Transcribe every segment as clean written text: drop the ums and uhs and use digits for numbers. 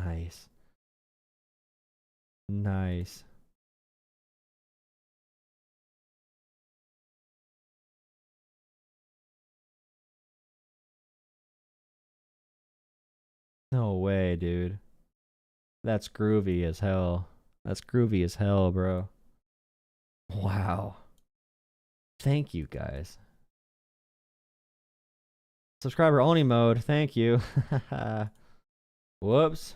Nice. Nice. No way, dude. That's groovy as hell. That's groovy as hell, bro. Wow. Thank you, guys. Subscriber only mode. Thank you. Whoops.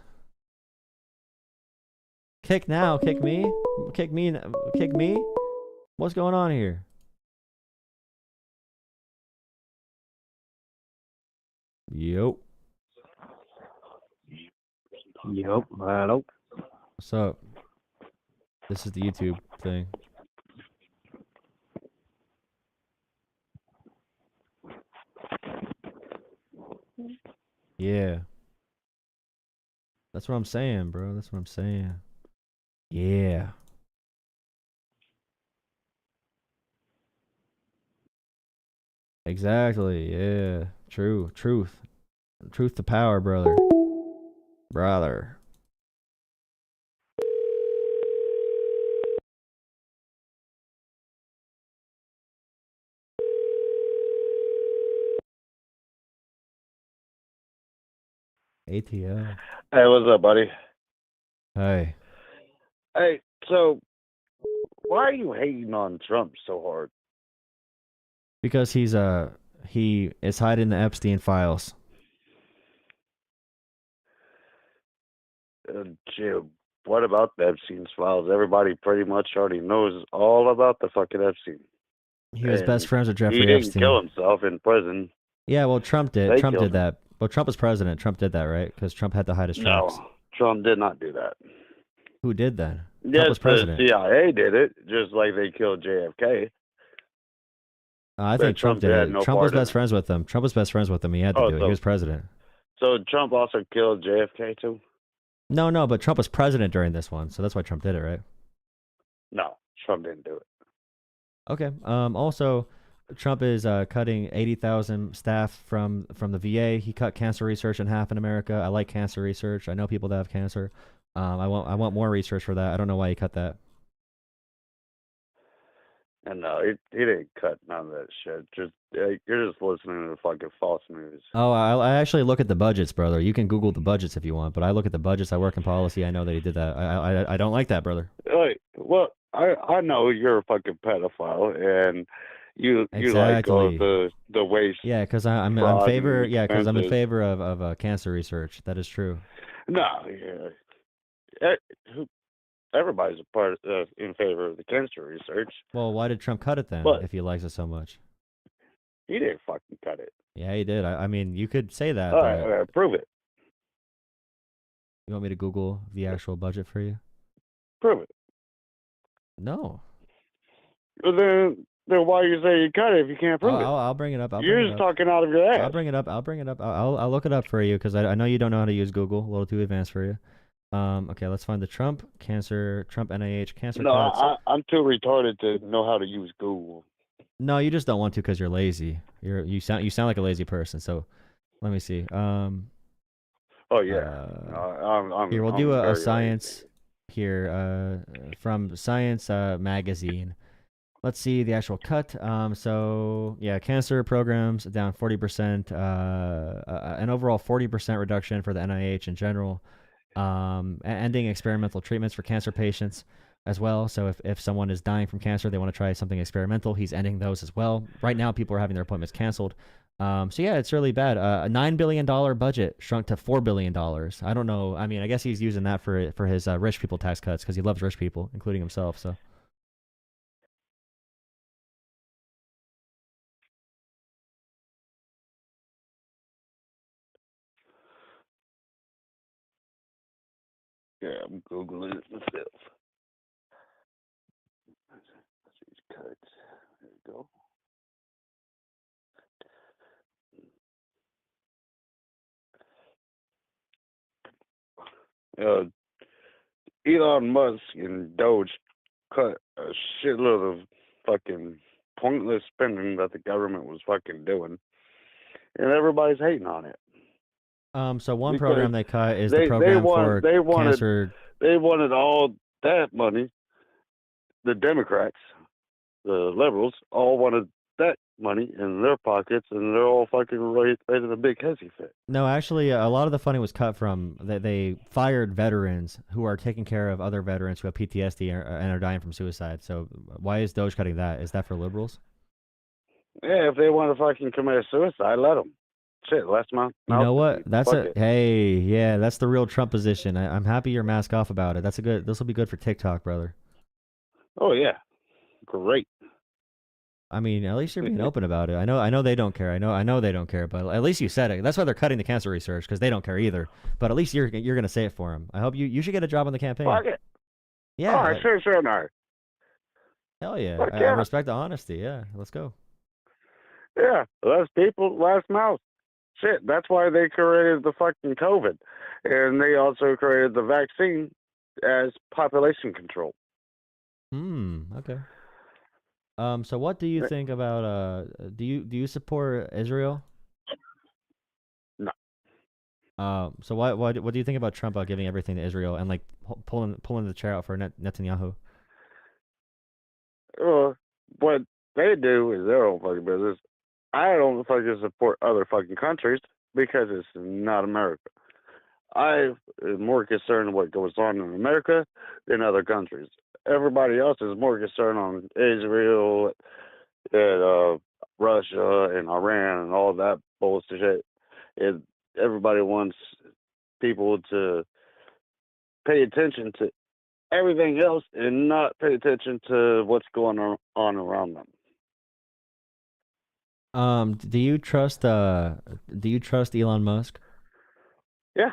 Kick now. Kick me. Kick me. Kick me. What's going on here? Yep. Yep. Hello. What's up? This is the YouTube thing. Yeah. That's what I'm saying, bro. That's what I'm saying. Yeah. Exactly. Yeah. True. Truth. Truth to power, brother. Brother. ATL. Hey, what's up, buddy? Hey. Hey, so why are you hating on Trump so hard? Because he is hiding the Epstein files. Gee, what about the Epstein's files? Everybody pretty much already knows all about the fucking Epstein. He was best friends with He Jeffrey didn't Epstein. kill himself in prison. Yeah, well, Trump did. They Trump killed did that. Well, Trump was president. Trump did that, right? Because Trump had to hide his tracks. No, Trump did not do that. Who did that? Trump Yes, was president. the CIA did it, just like they killed JFK. I think Trump did it. No Trump was part in best friends with him. Trump was best friends with him. He had to do it. He was president. So Trump also killed JFK too? No, but Trump was president during this one, so that's why Trump did it, right? No, Trump didn't do it. Okay. Also, Trump is cutting 80,000 staff from the VA. He cut cancer research in half in America. I like cancer research. I know people that have cancer. I want more research for that. I don't know why he cut that. And no, he didn't cut none of that shit. You're just listening to fucking false news. Oh, I actually look at the budgets, brother. You can Google the budgets if you want, but I look at the budgets. I work in policy. I know that he did that. I don't like that, brother. Like, well, I know you're a fucking pedophile, and you like all the waste. Yeah, because I'm in favor. Yeah, because I'm in favor of cancer research. That is true. No, yeah. Everybody's in favor of the cancer research. Well, why did Trump cut it then? If he likes it so much, he didn't fucking cut it. Yeah, he did. I mean, you could say that. All right, prove it. You want me to Google the actual budget for you? Prove it. No. Well, then why you say you cut it if you can't prove it? I'll bring it up. You're just talking out of your ass. I'll bring it up. I'll look it up for you because I know you don't know how to use Google. A little too advanced for you. Okay, let's find the Trump NIH cancer cuts. No, I'm too retarded to know how to use Google. No, you just don't want to because you're lazy. You sound like a lazy person. So, let me see. Oh yeah. Here we'll do a science here from Science magazine. Let's see the actual cut. So yeah, cancer programs down 40%. An overall 40% reduction for the NIH in general. Ending experimental treatments for cancer patients as well. So if someone is dying from cancer, they want to try something experimental, he's ending those as well. Right now, people are having their appointments canceled. So yeah, it's really bad. A $9 billion budget shrunk to $4 billion. I don't know. I mean, I guess he's using that for his rich people tax cuts because he loves rich people, including himself. So. Yeah, I'm Googling it myself. These cuts. There you go. Elon Musk and Doge cut a shitload of fucking pointless spending that the government was fucking doing, and everybody's hating on it. So one because program they cut is the program for cancer. They wanted all that money. The Democrats, the liberals, all wanted that money in their pockets, and they're all fucking raising a big hissy fit. No, actually, a lot of the funding was cut from they fired veterans who are taking care of other veterans who have PTSD and are dying from suicide. So why is Doge cutting that? Is that for liberals? Yeah, if they want to fucking commit suicide, let them. Shit, last month. You know what? Hey, yeah, that's the real Trump position. I'm happy you're mask off about it. This will be good for TikTok, brother. Oh yeah, great. I mean, at least you're being open about it. I know they don't care. I know they don't care, but at least you said it. That's why they're cutting the cancer research, because they don't care either. But at least you're gonna say it for them. I hope you should get a job on the campaign. Fuck it. Yeah. All right, sure, no. Hell yeah. I respect the honesty. Yeah, let's go. Yeah, less people, less mouths. Shit, that's why they created the fucking COVID, and they also created the vaccine as population control. Okay. So what do you think about do you support Israel? No. So what do you think about Trump giving everything to Israel and like pulling the chair out for Netanyahu? What they do is their own fucking business. I don't fucking support other fucking countries because it's not America. I'm more concerned with what goes on in America than other countries. Everybody else is more concerned on Israel and Russia and Iran and all that bullshit. And everybody wants people to pay attention to everything else and not pay attention to what's going on around them. Do you trust Elon Musk? Yeah.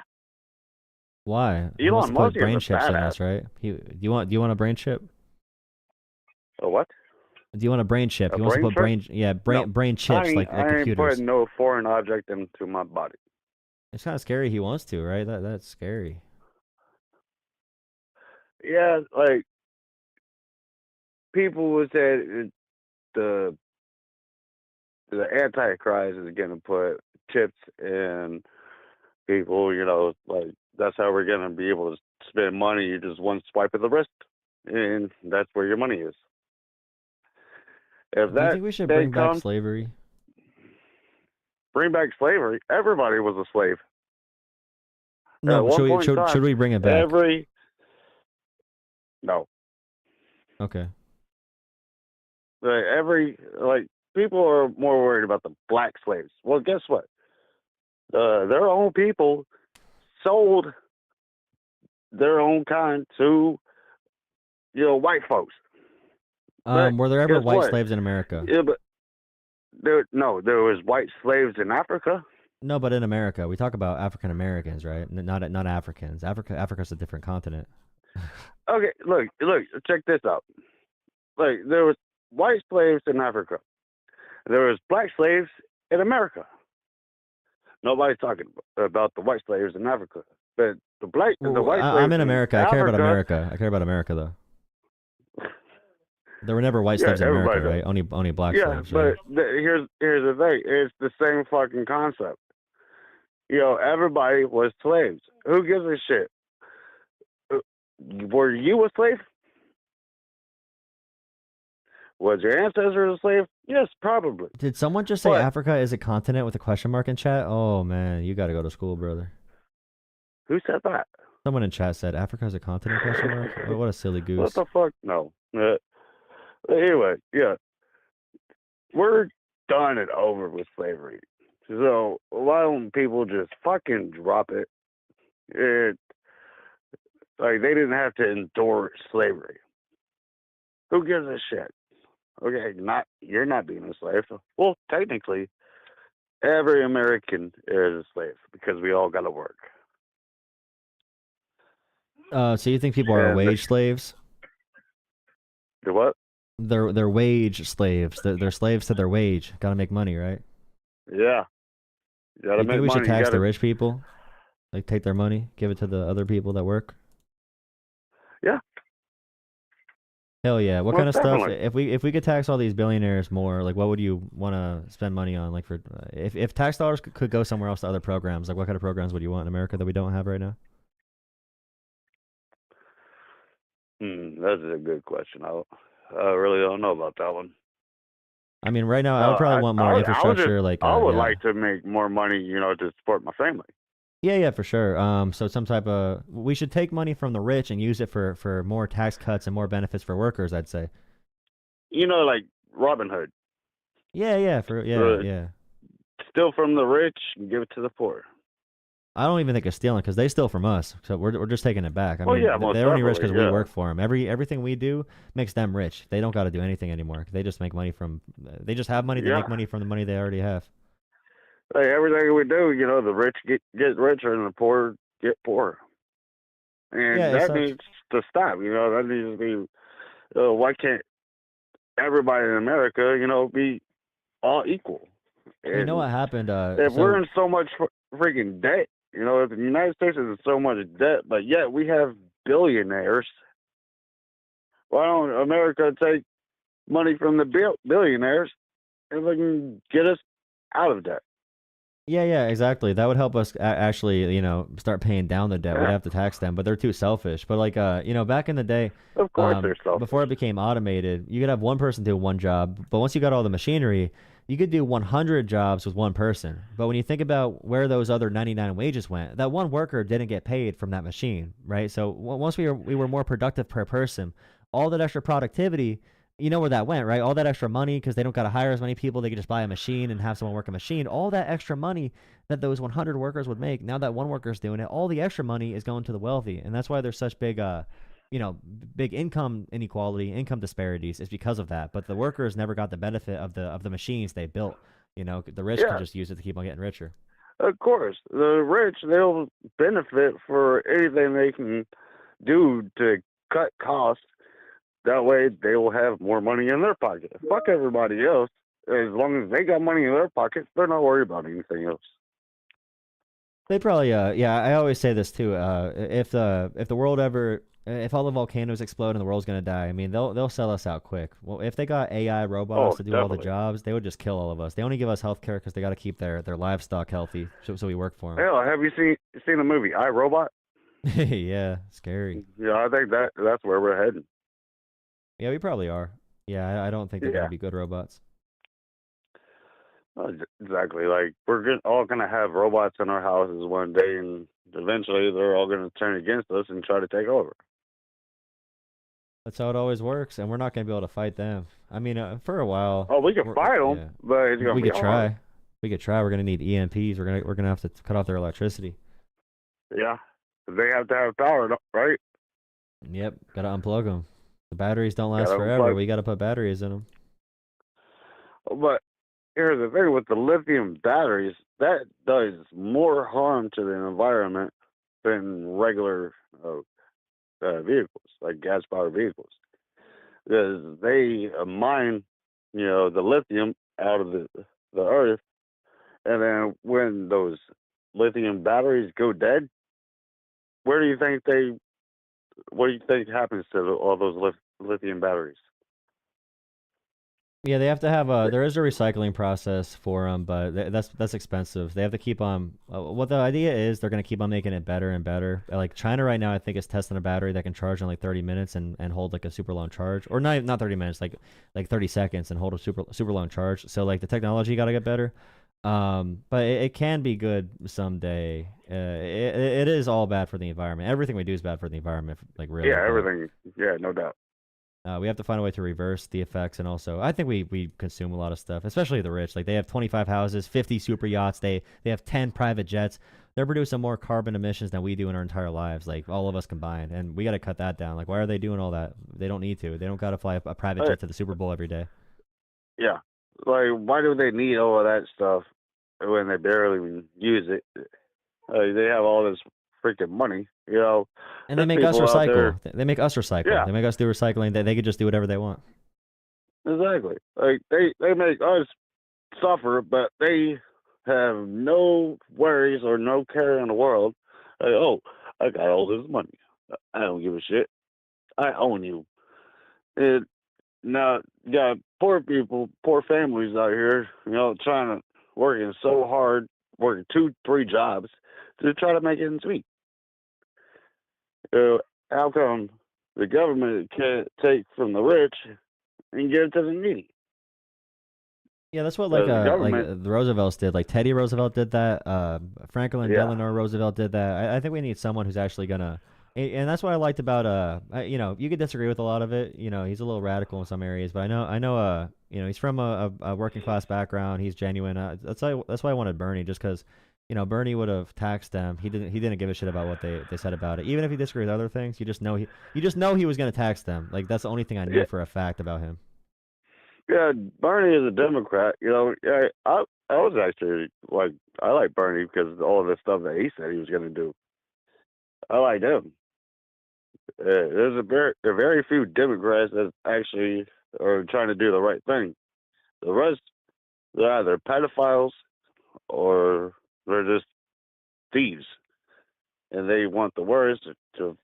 Why? Elon Musk brain is a chips in badass. us, right? Do you want a brain chip? A what? Do you want a brain chip? A He wants to put brain brain chips like I computers. ain't putting no foreign object into my body. It's kind of scary. He wants to, right? That's scary. Yeah, like people would say the Antichrist is going to put chips in people. You know, like that's how we're going to be able to spend money. You just one swipe of the wrist, and that's where your money is. If Do you think we should bring back slavery? Bring back slavery? Everybody was a slave. No, should we bring it back? No. Okay. People are more worried about the black slaves. Well, guess what? Their own people sold their own kind to, white folks. Were there ever white slaves in America? Yeah, but there was white slaves in Africa. No, but in America, we talk about African Americans, right? Not Africans. Africa's a different continent. Okay, look, check this out. Like there was white slaves in Africa. There was black slaves in America. Nobody's talking about the white slaves in Africa, but the white slaves. I'm in America. I care about America. I care about America, though. There were never white slaves in America, right? Only black slaves. Right? But here's the thing. It's the same fucking concept. Everybody was slaves. Who gives a shit? Were you a slave? Was your ancestor a slave? Yes, probably. Did someone just say Africa is a continent with a question mark in chat? Oh man, you got to go to school, brother. Who said that? Someone in chat said Africa is a continent question mark. What a silly goose. What the fuck? No. Anyway, yeah, we're done and over with slavery. So why don't people just fucking drop it? Like they didn't have to endure slavery. Who gives a shit? Okay, you're not being a slave. Well, technically, every American is a slave because we all got to work. So you think people are wage slaves? The what? They're wage slaves. They're slaves to their wage. Got to make money, right? Yeah. You gotta make money. You think we should tax the rich people? Like take their money, give it to the other people that work? Yeah. Hell yeah. What kind Most of stuff? definitely. If we could tax all these billionaires more, like what would you want to spend money on? Like for if tax dollars could go somewhere else to other programs, like what kind of programs would you want in America that we don't have right now? That's a good question. I really don't know about that one. I mean, right now I would probably want more infrastructure. Like I would yeah, like to make more money, to support my family. yeah, for sure. So some type of we should take money from the rich and use it for more tax cuts and more benefits for workers. I'd say. Like Robin Hood. Yeah, Uh, yeah. Steal from the rich and give it to the poor. I don't even think it's stealing because they steal from us. So we're just taking it back. I Oh mean, yeah, most they're only rich definitely. because we Yeah. work for them. Everything we do makes them rich. They don't got to do anything anymore. They just make money from. They just have money. They make Yeah. money from the money they already have. Like everything we do, the rich get richer and the poor get poorer. Yeah, And it that sucks. needs to stop. That needs to be. Why can't everybody in America, be all equal? Well, you know what And happened? if we're So in so much freaking debt, if the United States is in so much debt, but yet we have billionaires, why don't America take money from the billionaires and they can get us out of debt? yeah, exactly. That would help us actually, start paying down the debt. We'd Yeah, have to tax them, but they're too selfish. But like, back in the day, of course they're before selfish. it became automated, you could have one person do one job, but once you got all the machinery, you could do 100 jobs with one person. But when you think about where those other 99 wages went, that one worker didn't get paid from that machine, right? So once we were more productive per person, all that extra productivity, you know where that went, right? All that extra money because they don't got to hire as many people. They could just buy a machine and have someone work a machine. All that extra money that those 100 workers would make, now that one worker's doing it, all the extra money is going to the wealthy. And that's why there's such big income inequality, income disparities is because of that. But the workers never got the benefit of the machines they built. The rich can Yeah, just use it to keep on getting richer. of course. The rich, they'll benefit for anything they can do to cut costs. That way they will have more money in their pocket. Fuck everybody else. As long as they got money in their pockets, they're not worried about anything else. They probably, yeah. I always say this too. If the world ever, if all the volcanoes explode and the world's gonna die, I mean, they'll sell us out quick. Well, if they got AI robots Oh, to do all the definitely. jobs, they would just kill all of us. They only give us healthcare because they got to keep their livestock healthy, so we work for Hell, have you seen the movie I, Robot? them. Yeah, scary. Yeah, I think that's where we're heading. Yeah, we probably are. Yeah, I don't think they're gonna Yeah, be good robots. exactly. Like all gonna have robots in our houses one day, and eventually they're all gonna turn against us and try to take over. That's how it always works, and we're not gonna be able to fight them. I mean, for a while, Oh, we can fight them, yeah, but it's gonna we be could hard. try. We could try. We're gonna need EMPs. We're gonna have to cut off their electricity. Yeah, they have to have power, right? Yep, gotta unplug them. The batteries don't last Gotta forever. unplug. We gotta put batteries in them. But here's the thing with the lithium batteries, that does more harm to the environment than regular vehicles, like gas-powered vehicles, because they mine, the lithium out of the earth, and then when those lithium batteries go dead, where do you think they? What do you think happens to all those lithium batteries? Yeah, they have to have a. There is a recycling process for them, but that's expensive. They have to keep on. What the idea is, they're gonna keep on making it better and better. Like China right now, I think is testing a battery that can charge in like 30 minutes and hold like a super long charge, or not 30 minutes, like 30 seconds and hold a super long charge. So like the technology got to get better. But it can be good someday. It is all bad for the environment. Everything we do is bad for the environment, like really. Yeah, But everything. Yeah, no doubt. we have to find a way to reverse the effects, and also I think we consume a lot of stuff, especially the rich. Like they have 25 houses, 50 super yachts. They have 10 private jets. They're producing more carbon emissions than we do in our entire lives, like all of us combined. And we got to cut that down. Like why are they doing all that? They don't need to. They don't got to fly a private Uh, jet to the Super Bowl every day. yeah, like why do they need all of that stuff when they barely even use it? They have all this freaking money. And they There's make us people out there. recycle. They make us recycle. Yeah, They make us do recycling. They could just do whatever they want. exactly. Like they make us suffer, but they have no worries or no care in the world. Like, oh, I got all this money. I don't give a shit. I own you. it now you got poor people, poor families out here, trying to working so hard, working 2, 3 jobs to try to make ends meet. How come the government can't take from the rich and give it to the needy? Yeah, that's what like the Roosevelts did. Like Teddy Roosevelt did that. Franklin Delano Roosevelt did that. I think we need someone who's actually gonna, and that's what I liked about you could disagree with a lot of it. He's a little radical in some areas, but I know he's from a working class background. He's genuine. That's why I wanted Bernie, just because Bernie would have taxed them. He didn't give a shit about what they said about it. Even if he disagreed with other things, you just know he was gonna tax them. Like that's the only thing I knew for a fact about him. Yeah, Bernie is a Democrat. I was actually I like Bernie because of all of the stuff that he said he was going to do. I like him. There's a very few Democrats that actually are trying to do the right thing. The rest, they're either pedophiles or they're just thieves, and they want the worst to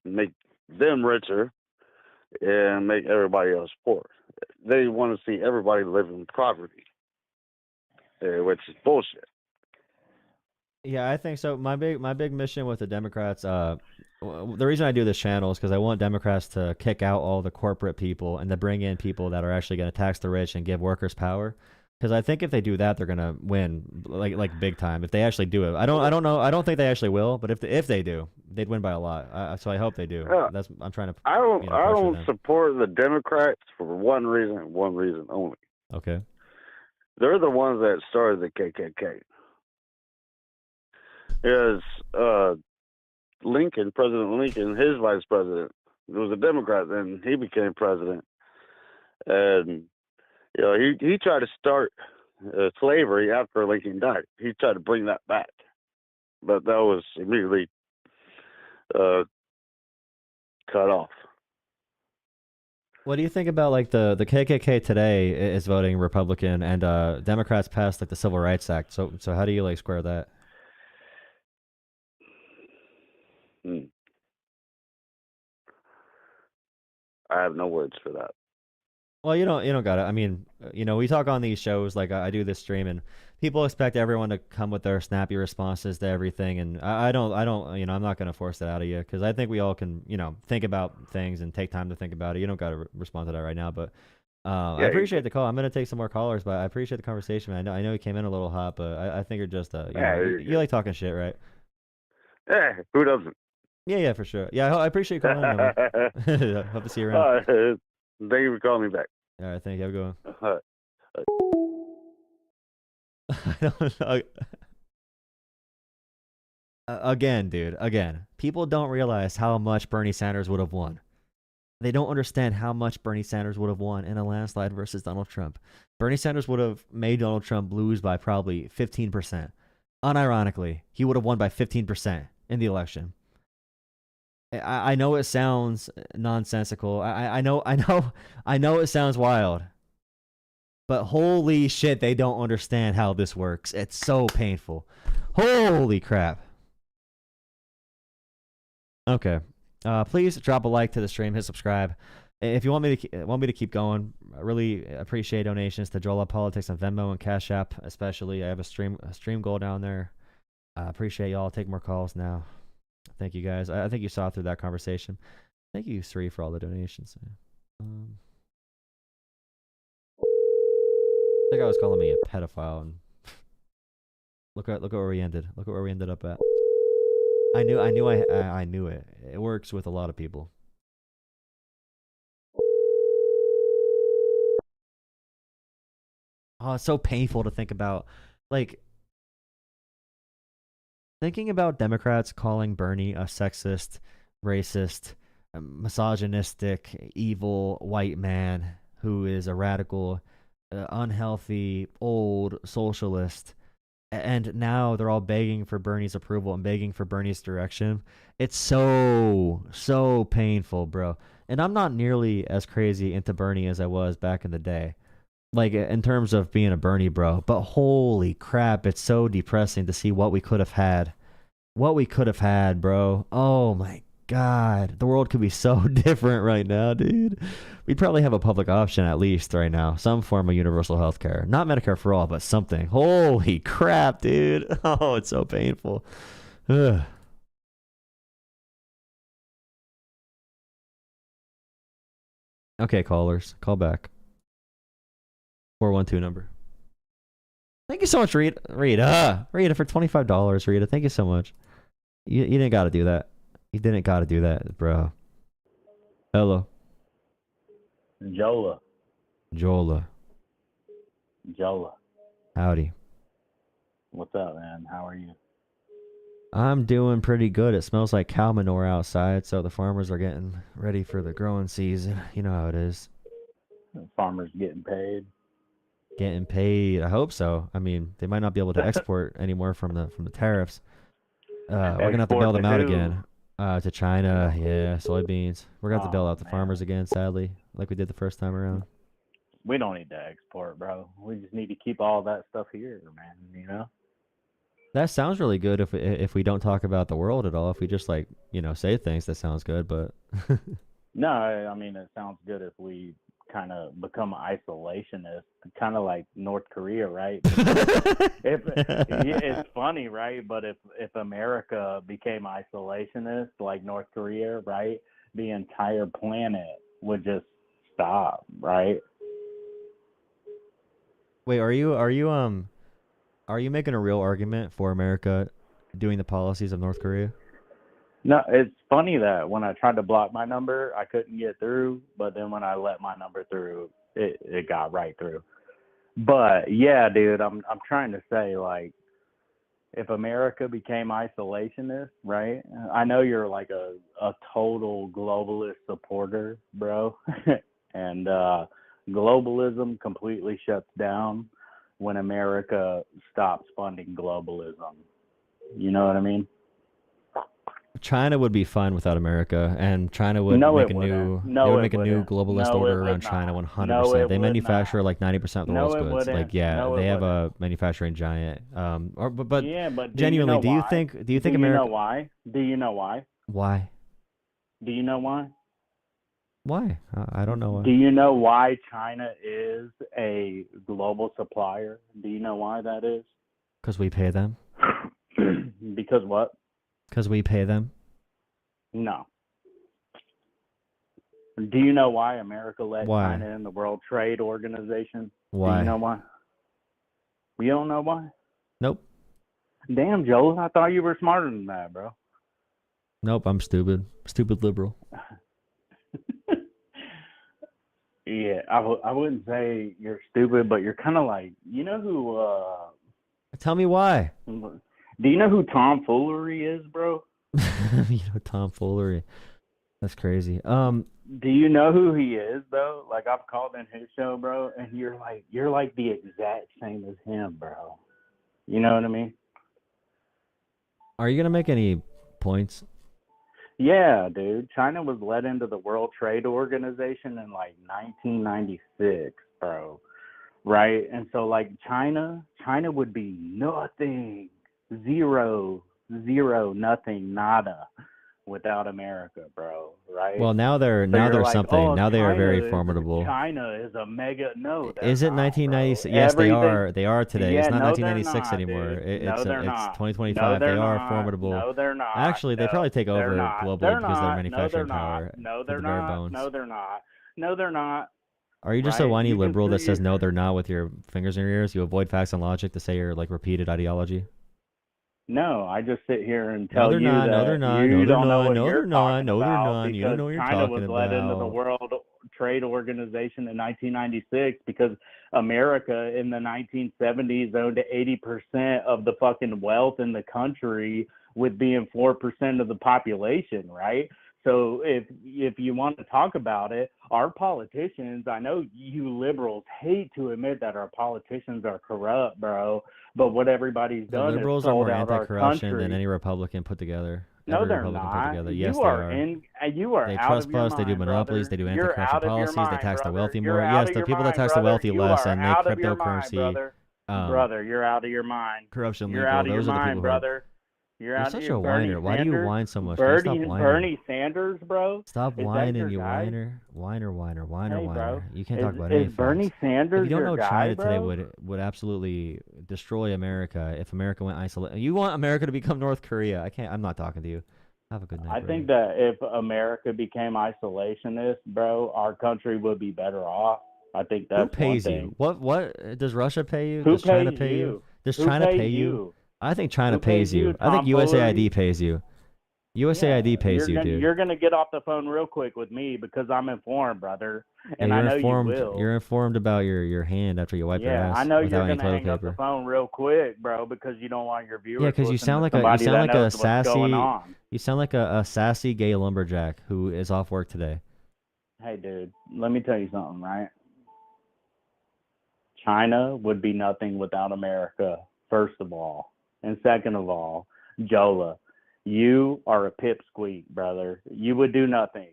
make them richer and make everybody else poor. They want to see everybody live in poverty, which is bullshit. Yeah, I think so. My big mission with the Democrats, the reason I do this channel is because I want Democrats to kick out all the corporate people and to bring in people that are actually going to tax the rich and give workers power. Because I think if they do that, they're gonna win like big time. If they actually do it, I don't know. I don't think they actually will. But if they do, they'd win by a lot. So I hope they do. I'm trying to. I don't support the Democrats for one reason and one reason only. Okay. They're the ones that started the KKK. Is President Lincoln, his vice president, was a Democrat, and he became president, and he tried to start slavery after Lincoln died. He tried to bring that back, but that was immediately cut off. What do you think about like the KKK today is voting Republican, and Democrats passed like the Civil Rights Act? So how do you like square that? I have no words for that. Well, you don't got it. I mean, we talk on these shows, like I do this stream, and people expect everyone to come with their snappy responses to everything, and I don't, I'm not gonna force that out of you because I think we all can, think about things and take time to think about it. You don't got to respond to that right now, but I appreciate the call. I'm gonna take some more callers, but I appreciate the conversation, man. I know you came in a little hot, but I think you're just you like talking shit, right? Yeah, who doesn't? Yeah, for sure. Yeah, I appreciate you calling in. Hope to see you around. Thank you for calling me back. All right, thank you. Have a good one. All right. I don't know. Again, dude, people don't realize how much Bernie Sanders would have won. They don't understand how much Bernie Sanders would have won in a landslide versus Donald Trump. Bernie Sanders would have made Donald Trump lose by probably 15%. Unironically, he would have won by 15% in the election. I know it sounds nonsensical. I know it sounds wild. But holy shit, they don't understand how this works. It's so painful. Holy crap. Okay. Please drop a like to the stream, hit subscribe. If you want me to keep going, I really appreciate donations to Jolah Politics on Venmo and Cash App, especially. I have a stream goal down there. I appreciate y'all. Take more calls now. Thank you guys. I think you saw through that conversation. Thank you, Sri, for all the donations. I think I was calling me a pedophile, and look where we ended. Look at where we ended up at. I knew it. It works with a lot of people. Oh, it's so painful to think about. Like, thinking about Democrats calling Bernie a sexist, racist, misogynistic, evil white man who is a radical, unhealthy, old socialist, and now they're all begging for Bernie's approval and begging for Bernie's direction. It's so painful, bro. And I'm not nearly as crazy into Bernie as I was back in the day, like in terms of being a Bernie bro, but holy crap, it's so depressing to see what we could have had, bro. Oh my God, the world could be so different right now, dude. We'd probably have a public option at least right now. Some form of universal health care. Not Medicare for all, but something. Holy crap, dude. Oh, it's so painful. Ugh. Okay, callers. Call back. 412 number. Thank you so much, Rita. Rita, for $25, Rita. Thank you so much. You didn't got to do that. You didn't got to do that, bro. Hello. Jolah. Jolah. Howdy. What's up, man? How are you? I'm doing pretty good. It smells like cow manure outside, so the farmers are getting ready for the growing season. You know how it is. Farmers getting paid. Getting paid. I hope so. I mean, they might not be able to export anymore from the tariffs. We're gonna have to bail them out again. To China, yeah, soybeans. We're gonna have to bail out the farmers again, sadly, like we did the first time around. We don't need to export, bro. We just need to keep all that stuff here, man. You know. That sounds really good if we don't talk about the world at all. If we just like say things, that sounds good. But no, I mean it sounds good if we kind of become isolationist, kind of like North Korea, right? It's funny, right? But if America became isolationist like North Korea, right, the entire planet would just stop, right? Wait, are you making a real argument for America doing the policies of North Korea? No, it's funny that when I tried to block my number, I couldn't get through. But then when I let my number through, it got right through. But yeah, dude, I'm trying to say, like, if America became isolationist, right? I know you're like a total globalist supporter, bro. And globalism completely shuts down when America stops funding globalism. You know what I mean? China would be fine without America, and China would make a new globalist order around China 100%. They manufacture like 90% of the world's goods. Like, yeah, they have a manufacturing giant. But genuinely, do you think America? You know why? Do you know why? Why? Do you know why? Why? I don't know why. Do you know why China is a global supplier? Do you know why that is? Because we pay them. Because what? Because we pay them? No. Do you know why America let China in the World Trade Organization? Why? Do you know why? You don't know why? Nope. Damn, Joel, I thought you were smarter than that, bro. Nope, I'm stupid. Stupid liberal. Yeah, I wouldn't say you're stupid, but you're kind of like, you know who... Tell me why. Do you know who tomfoolery is, bro? Tomfoolery. That's crazy. Do you know who he is, though? Like, I've called in his show, bro, and you're like the exact same as him, bro. You know what I mean? Are you gonna make any points? Yeah, dude. China was let into the World Trade Organization in like 1996, bro. Right? And so like China would be nothing, zero, nothing, nada without America, bro. Right? Well, now they're like, something. Oh, now they are very formidable. China is a mega. No, is it 1996? Yes, they are. They are today. Yeah, it's not 1996 anymore. It's 2025. They are formidable. No, they're not. Actually, they probably take over globally because of their manufacturing power. No, they're not. No, they're not. No, they're not. Are you just a whiny liberal that says no, they're not with your fingers in your ears? You avoid facts and logic to say your like repeated ideology? No, I just sit here and tell you that you don't know what you're talking about. You don't know what you're talking about. China was let into the World Trade Organization in 1996 because America in the 1970s owned 80% of the fucking wealth in the country, with being 4% of the population, right? So if you want to talk about it, our politicians, I know you liberals hate to admit that our politicians are corrupt, bro, but what everybody's done is sold out our country. Liberals are more anti-corruption than any Republican put together. No, they're not. Yes, they are. They trust they do monopolies, they do anti-corruption policies, they tax the wealthy more. Yes, the people that tax the wealthy less and make cryptocurrency. Brother, you're out of your mind. Corruption legal. You're out of your mind, brother. You're such a whiner. Why do you whine so much? Can you stop whining? Bernie Sanders, bro. Stop whining, you whiner. Whiner. You can't talk about any facts. Bernie Sanders if you don't know, guy, China bro? today would absolutely destroy America if America went isolate. You want America to become North Korea? I'm not talking to you. Have a good night. I think that if America became isolationist, bro, our country would be better off. I think that's Who pays one thing. you? What does Russia pay you? Who does China pays pay you? Does Who China pays pay you? you? I think China Who pays you. I think Tom USAID pays you. USAID pays you, dude. You're gonna get off the phone real quick with me because I'm informed, brother, and I know informed, you will. You're informed about your hand after you wipe your ass. I know you're without any gonna hang toilet up paper. the phone real quick, bro, because you don't want your viewers. Yeah, because you sound like a sassy gay lumberjack who is off work today. Hey, dude, let me tell you something, right? China would be nothing without America, first of all, and second of all, Jolah, you are a pipsqueak, brother. You would do nothing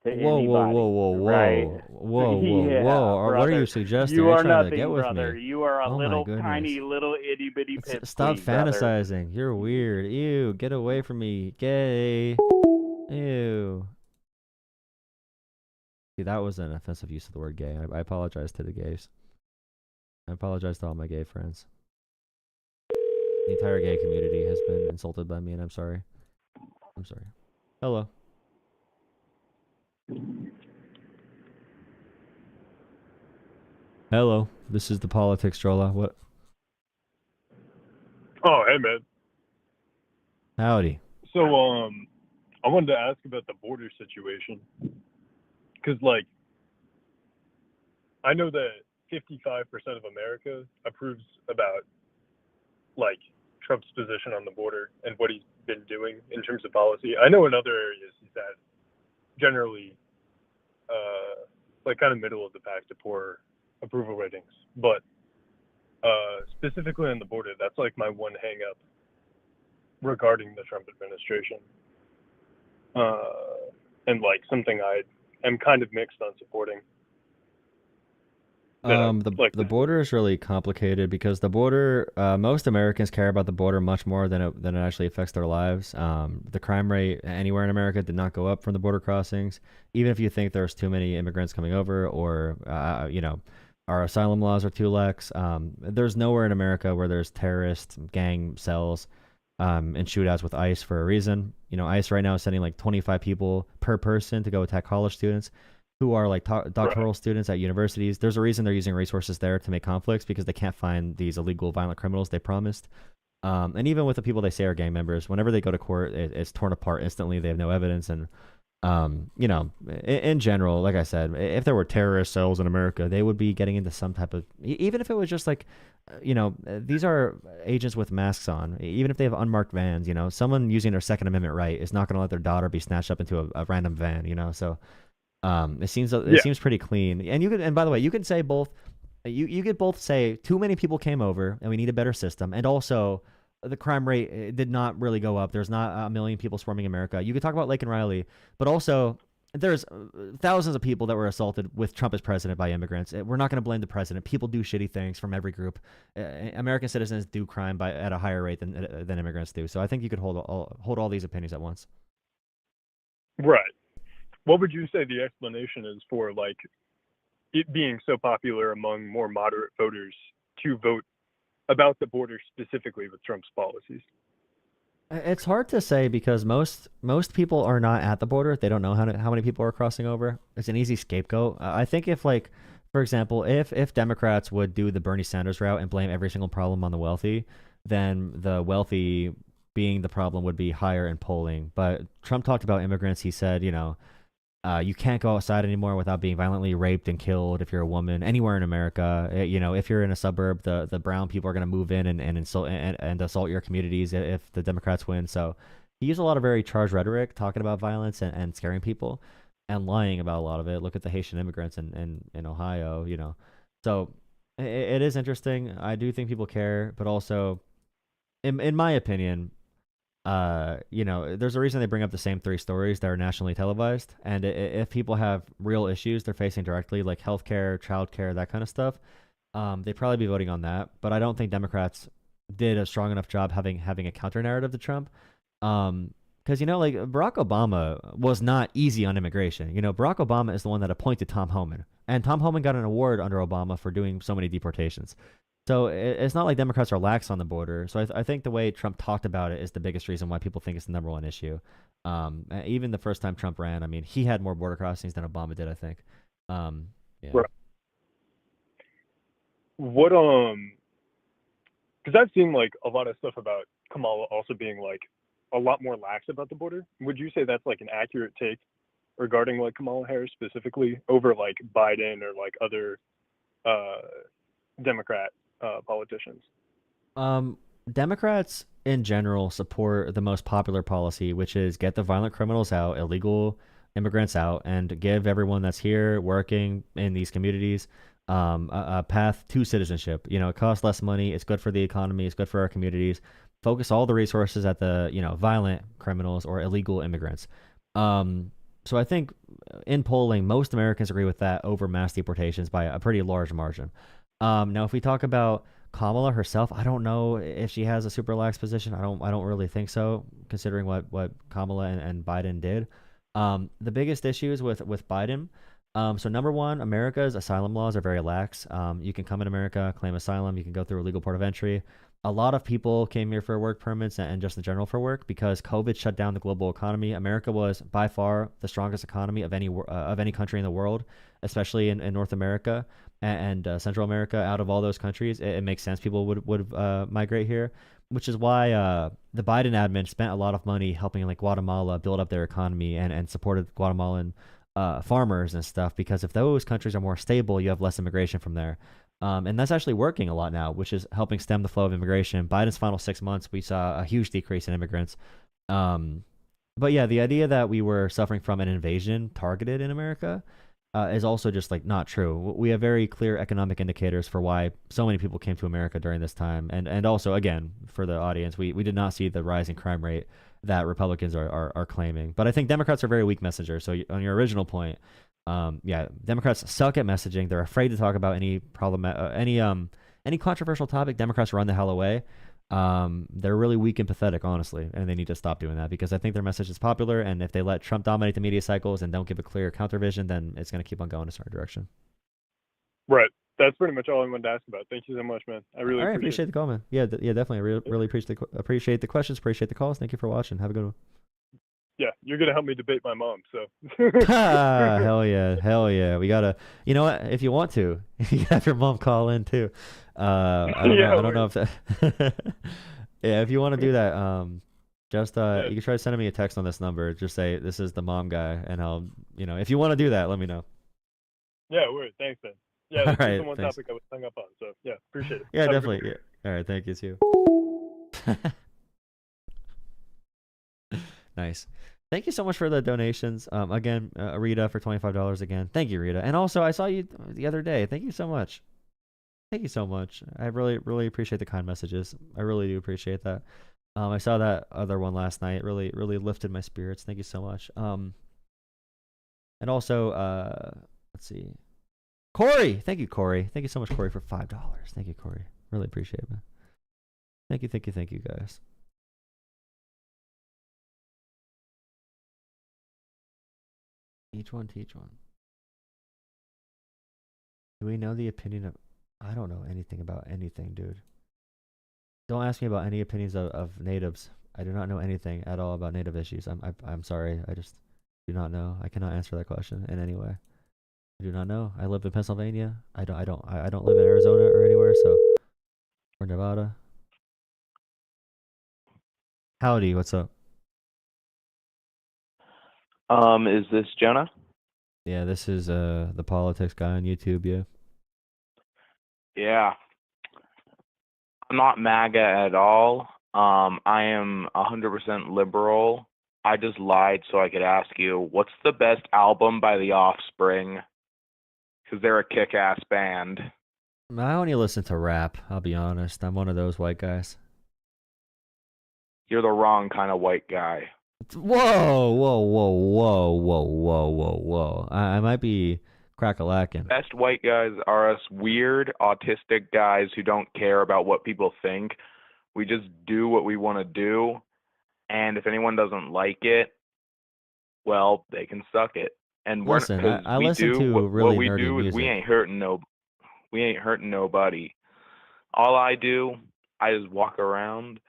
to anybody. Right? Whoa. What are you suggesting? You are nothing, nothing, get with brother. Me. You are a little tiny, little itty bitty pipsqueak. Stop fantasizing. Brother. You're weird. Ew, get away from me. Gay. Ew. See, that was an offensive use of the word gay. I apologize to the gays. I apologize to all my gay friends. The entire gay community has been insulted by me, and I'm sorry. Hello. Hello. This is the Politics, Jolah. What? Oh, hey, man. Howdy. So, I wanted to ask about the border situation. Because, I know that 55% of America approves about, Trump's position on the border and what he's been doing in terms of policy. I know in other areas he's at generally, kind of middle of the pack to poor approval ratings. But specifically on the border, that's, my one hang-up regarding the Trump administration. And, something I am kind of mixed on supporting. The border is really complicated because the border, most Americans care about the border much more than it actually affects their lives. The crime rate anywhere in America did not go up from the border crossings, even if you think there's too many immigrants coming over or, our asylum laws are too lax. There's nowhere in America where there's terrorist gang cells and shootouts with ICE for a reason. ICE right now is sending 25 people per person to go attack college students who are doctoral students at universities. There's a reason they're using resources there to make conflicts because they can't find these illegal violent criminals they promised. And even with the people they say are gang members, whenever they go to court, it's torn apart instantly. They have no evidence. And, in general, like I said, if there were terrorist cells in America, they would be getting into some type of, even if it was just these are agents with masks on, even if they have unmarked vans, someone using their Second Amendment right is not going to let their daughter be snatched up into a random van, so. It seems pretty clean, and by the way, you can say both. You could both say too many people came over, and we need a better system, and also the crime rate did not really go up. There's not a million people swarming America. You could talk about Lake and Riley, but also there's thousands of people that were assaulted with Trump as president by immigrants. We're not going to blame the president. People do shitty things from every group. American citizens do crime at a higher rate than immigrants do. So I think you could hold all these opinions at once. Right. What would you say the explanation is for it being so popular among more moderate voters to vote about the border specifically with Trump's policies? It's hard to say because most people are not at the border. They don't know how many people are crossing over. It's an easy scapegoat. I think if for example, if Democrats would do the Bernie Sanders route and blame every single problem on the wealthy, then the wealthy being the problem would be higher in polling. But Trump talked about immigrants. He said, you can't go outside anymore without being violently raped and killed if you're a woman anywhere in America. If you're in a suburb, the brown people are going to move in and insult and assault your communities if the Democrats win. So he used a lot of very charged rhetoric talking about violence and scaring people and lying about a lot of it. Look at the Haitian immigrants in Ohio, So it is interesting. I do think people care, but also, in my opinion, there's a reason they bring up the same three stories that are nationally televised. And if people have real issues they're facing directly, like healthcare, childcare, that kind of stuff, they'd probably be voting on that. But I don't think Democrats did a strong enough job having a counter narrative to Trump. Because like Barack Obama was not easy on immigration. Barack Obama is the one that appointed Tom Homan, and Tom Homan got an award under Obama for doing so many deportations. So it's not like Democrats are lax on the border. So I think the way Trump talked about it is the biggest reason why people think it's the number one issue. Even the first time Trump ran, I mean, he had more border crossings than Obama did, I think. Yeah. Right. What because I've seen like a lot of stuff about Kamala also being like a lot more lax about the border. Would you say that's like an accurate take regarding like Kamala Harris specifically over like Biden or like other Democrat politicians? Democrats in general support the most popular policy, which is get the violent criminals out, illegal immigrants out, and give everyone that's here working in these communities a path to citizenship. It costs less money. It's good for the economy. It's good for our communities. Focus all the resources at the violent criminals or illegal immigrants. So I think in polling, most Americans agree with that over mass deportations by a pretty large margin. Now, if we talk about Kamala herself, I don't know if she has a super lax position. I don't really think so, considering what Kamala and Biden did. The biggest issues with Biden. So number one, America's asylum laws are very lax. You can come in America, claim asylum. You can go through a legal port of entry. A lot of people came here for work permits and just in general for work because COVID shut down the global economy. America was by far the strongest economy of any country in the world, especially in North America and Central America. Out of all those countries, it makes sense people would migrate here, which is why the Biden admin spent a lot of money helping like Guatemala build up their economy and supported Guatemalan farmers and stuff, because if those countries are more stable, you have less immigration from there. And that's actually working a lot now, which is helping stem the flow of immigration. Biden's final 6 months, we saw a huge decrease in immigrants. But yeah, the idea that we were suffering from an invasion targeted in America is also just like not true. We have very clear economic indicators for why so many people came to America during this time. And also, again, for the audience, we did not see the rising crime rate that Republicans are claiming. But I think Democrats are very weak messengers. So on your original point, Democrats suck at messaging. They're afraid to talk about any problem, any controversial topic. Democrats run the hell away. They're really weak and pathetic, honestly, and they need to stop doing that because I think their message is popular. And if they let Trump dominate the media cycles and don't give a clear countervision, then it's going to keep on going a certain direction. Right. That's pretty much all I wanted to ask about. Thank you so much, man. I really appreciate the call, man. Yeah, definitely. Really appreciate the questions. Appreciate the calls. Thank you for watching. Have a good one. Yeah, you're gonna help me debate my mom, so. Hell yeah. We gotta. You know what? If you want to, you can have your mom call in too. I don't know if that. Yeah, if you want to do that, you can try sending me a text on this number. Just say this is the mom guy, and I'll. If you want to do that, let me know. Yeah, word. Thanks, man. Yeah, this is the one topic I was hung up on, so yeah, appreciate it. Yeah, definitely. Yeah. All right, thank you too. Nice. Thank you so much for the donations. Again, Rita for $25 again. Thank you, Rita. And also, I saw you the other day. Thank you so much. Thank you so much. I really, really appreciate the kind messages. I really do appreciate that. I saw that other one last night. Really, really lifted my spirits. Thank you so much. And also, let's see. Corey. Thank you, Corey. Thank you so much, Corey, for $5. Thank you, Corey. Really appreciate it, man. Thank you, guys. Each one. Do we know the opinion of... I don't know anything about anything, dude. Don't ask me about any opinions of natives. I do not know anything at all about native issues. I'm sorry. I just do not know. I cannot answer that question in any way. I do not know. I live in Pennsylvania. I don't live in Arizona or anywhere, or Nevada. Howdy, what's up? Is this Jonah? Yeah, this is the politics guy on YouTube, yeah. Yeah. I'm not MAGA at all. I am 100% liberal. I just lied so I could ask you, what's the best album by the Offspring? Because they're a kick-ass band. I only listen to rap, I'll be honest. I'm one of those white guys. You're the wrong kind of white guy. Whoa. I might be crack-a-lacking. Best white guys are us weird, autistic guys who don't care about what people think. We just do what we want to do, and if anyone doesn't like it, well, they can suck it. And listen, I listen to really nerdy music. We ain't hurting nobody. All I do, I just walk around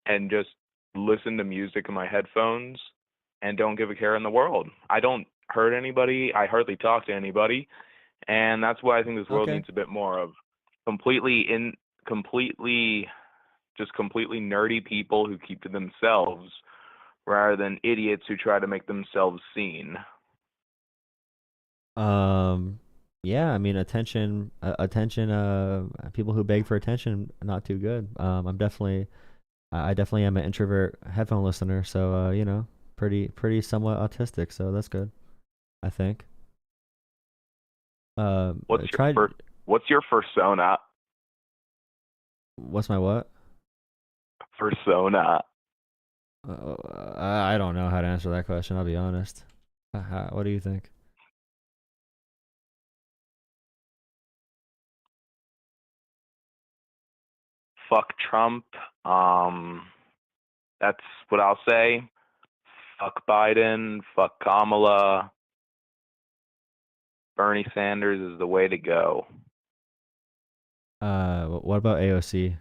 and just listen to music in my headphones and don't give a care in the world. I don't hurt anybody. I hardly talk to anybody. And that's why I think this world needs a bit more of completely nerdy people who keep to themselves rather than idiots who try to make themselves seen. Yeah, I mean, attention, people who beg for attention, not too good. I definitely am an introvert headphone listener, so, you know, pretty somewhat autistic, so that's good, I think. What's your persona? What's my what? Persona. I don't know how to answer that question, I'll be honest. What do you think? Fuck Trump. That's what I'll say. Fuck Biden. Fuck Kamala. Bernie Sanders is the way to go. What about AOC?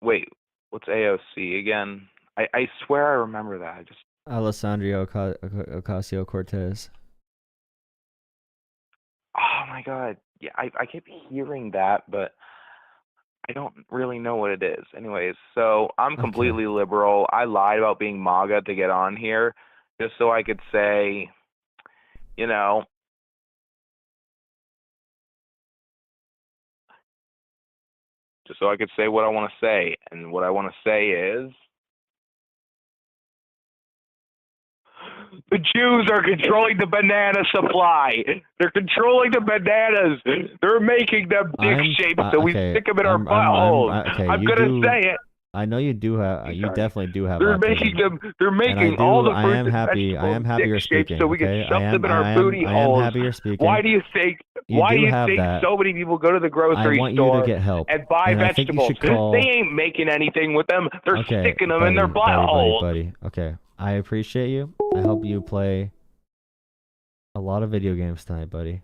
Wait, what's AOC again? I swear I remember that. Alessandria Ocasio-Cortez. Oh my God. Yeah, I keep hearing that, but I don't really know what it is. Anyways, so I'm completely liberal. I lied about being MAGA to get on here just so I could say, you know, just so I could say what I want to say. And what I want to say is, the Jews are controlling the banana supply. They're controlling the bananas. They're making them dick-shaped so we stick them in our buttholes. I'm going to say it. I know you do have. You definitely do have. They're making them. They're making all the fruits and vegetables I am happy you're speaking. So we can shove them in our booty holes. I am happy you're speaking. Why do you think? So many people go to the grocery store and buy vegetables? They ain't making anything with them. They're sticking them in their buttholes. Buddy. Okay, I appreciate you. I hope you play a lot of video games tonight, buddy.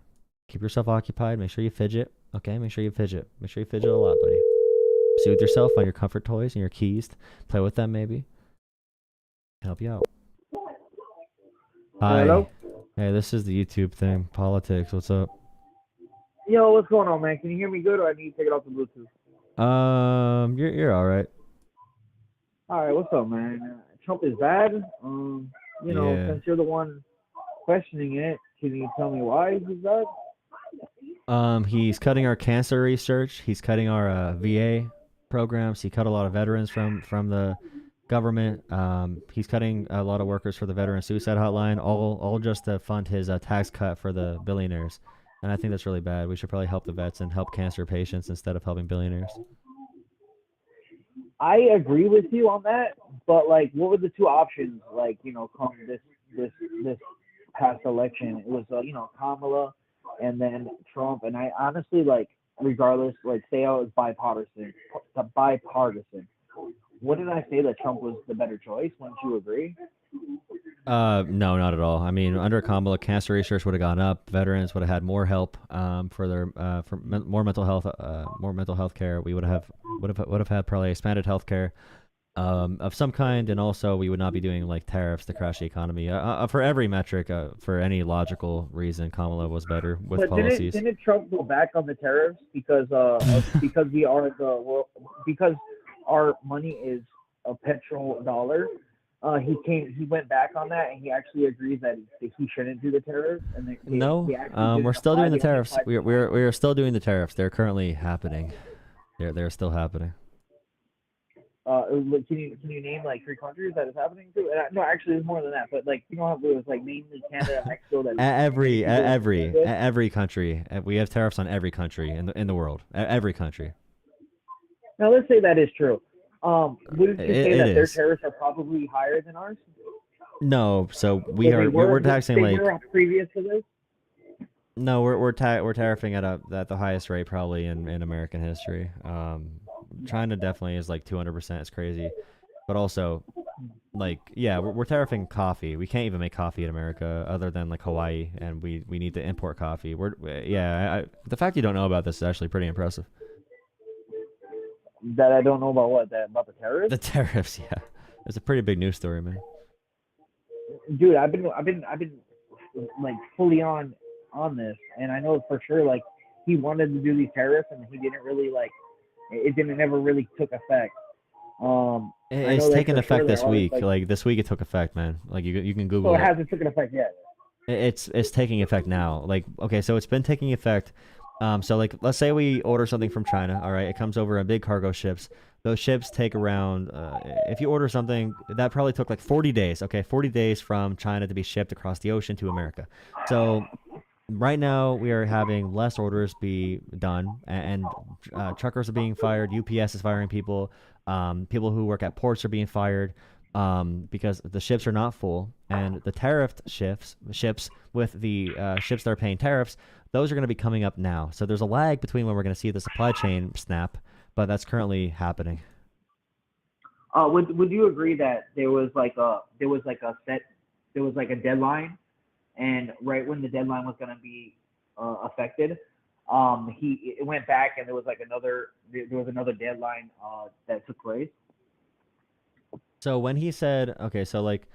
Keep yourself occupied. Make sure you fidget. Okay, make sure you fidget. Make sure you fidget a lot, buddy. Soothe yourself on your comfort toys and your keys. Play with them, maybe. Help you out. Hi. Hello? Hey, this is the YouTube thing. Politics. What's up? Yo, what's going on, man? Can you hear me good, or I need to take it off the Bluetooth? You're all right. All right, what's up, man? Trump is bad. Since you're the one questioning it, can you tell me why he's bad? He's cutting our cancer research. He's cutting our VA programs. He cut a lot of veterans from the government. He's cutting a lot of workers for the veteran suicide hotline, all just to fund his tax cut for the billionaires. And I think that's really bad. We should probably help the vets and help cancer patients instead of helping billionaires. I agree with you on that, but like, what were the two options? Like, come this past election, it was Kamala and then Trump, and I honestly, like, regardless, like, say I was bipartisan. Wouldn't I say that Trump was the better choice? Wouldn't you agree? No, not at all. I mean, under Kamala, cancer research would have gone up. Veterans would have had more help for their more mental health care. We would have had probably expanded health care of some kind, and also we would not be doing like tariffs to crash the economy. For every metric, for any logical reason, Kamala was better with policies. Didn't Trump go back on the tariffs because because our money is a petrodollar? He went back on that, and he actually agreed that he shouldn't do the tariffs. And we're still doing the tariffs. We are still doing the tariffs. They're currently happening. They're still happening. Can you name like 3 countries that is happening to? No, actually, there's more than that. But like, it was like mainly Canada, Mexico. Every country. We have tariffs on every country in the world. Every country. Now let's say that is true. Wouldn't you say that their tariffs are probably higher than ours? No, so we're taxing like previous to this. No, we're tariffing at the highest rate probably in American history. China definitely is like 200%. It's crazy, but also like yeah, we're tariffing coffee. We can't even make coffee in America other than like Hawaii, and we need to import coffee. The fact you don't know about this is actually pretty impressive. That I don't know about what that about the terrorists. The tariffs, yeah, it's a pretty big news story, man. Dude, I've been like fully on this, and I know for sure like he wanted to do these tariffs, and he didn't really like it didn't never really took effect. I It's know that taking for effect sure. this week. Like this week, it took effect, man. Like you can So Google it it. hasn't taken effect yet. It's taking effect now. Like okay, so it's been taking effect. So like let's say we order something from China. All right, it comes over in big cargo ships. Those ships take around. If you order something, that probably took like 40 days. Okay, 40 days from China to be shipped across the ocean to America. So right now we are having less orders be done, and truckers are being fired. UPS is firing people. People who work at ports are being fired because the ships are not full, and the tariffed ships with the ships that are paying tariffs, those are going to be coming up now. So there's a lag between when we're going to see the supply chain snap, but that's currently happening. Would you agree that there was like a deadline, and right when the deadline was going to be affected, it went back, and there was another deadline that took place. So when he said, okay, so like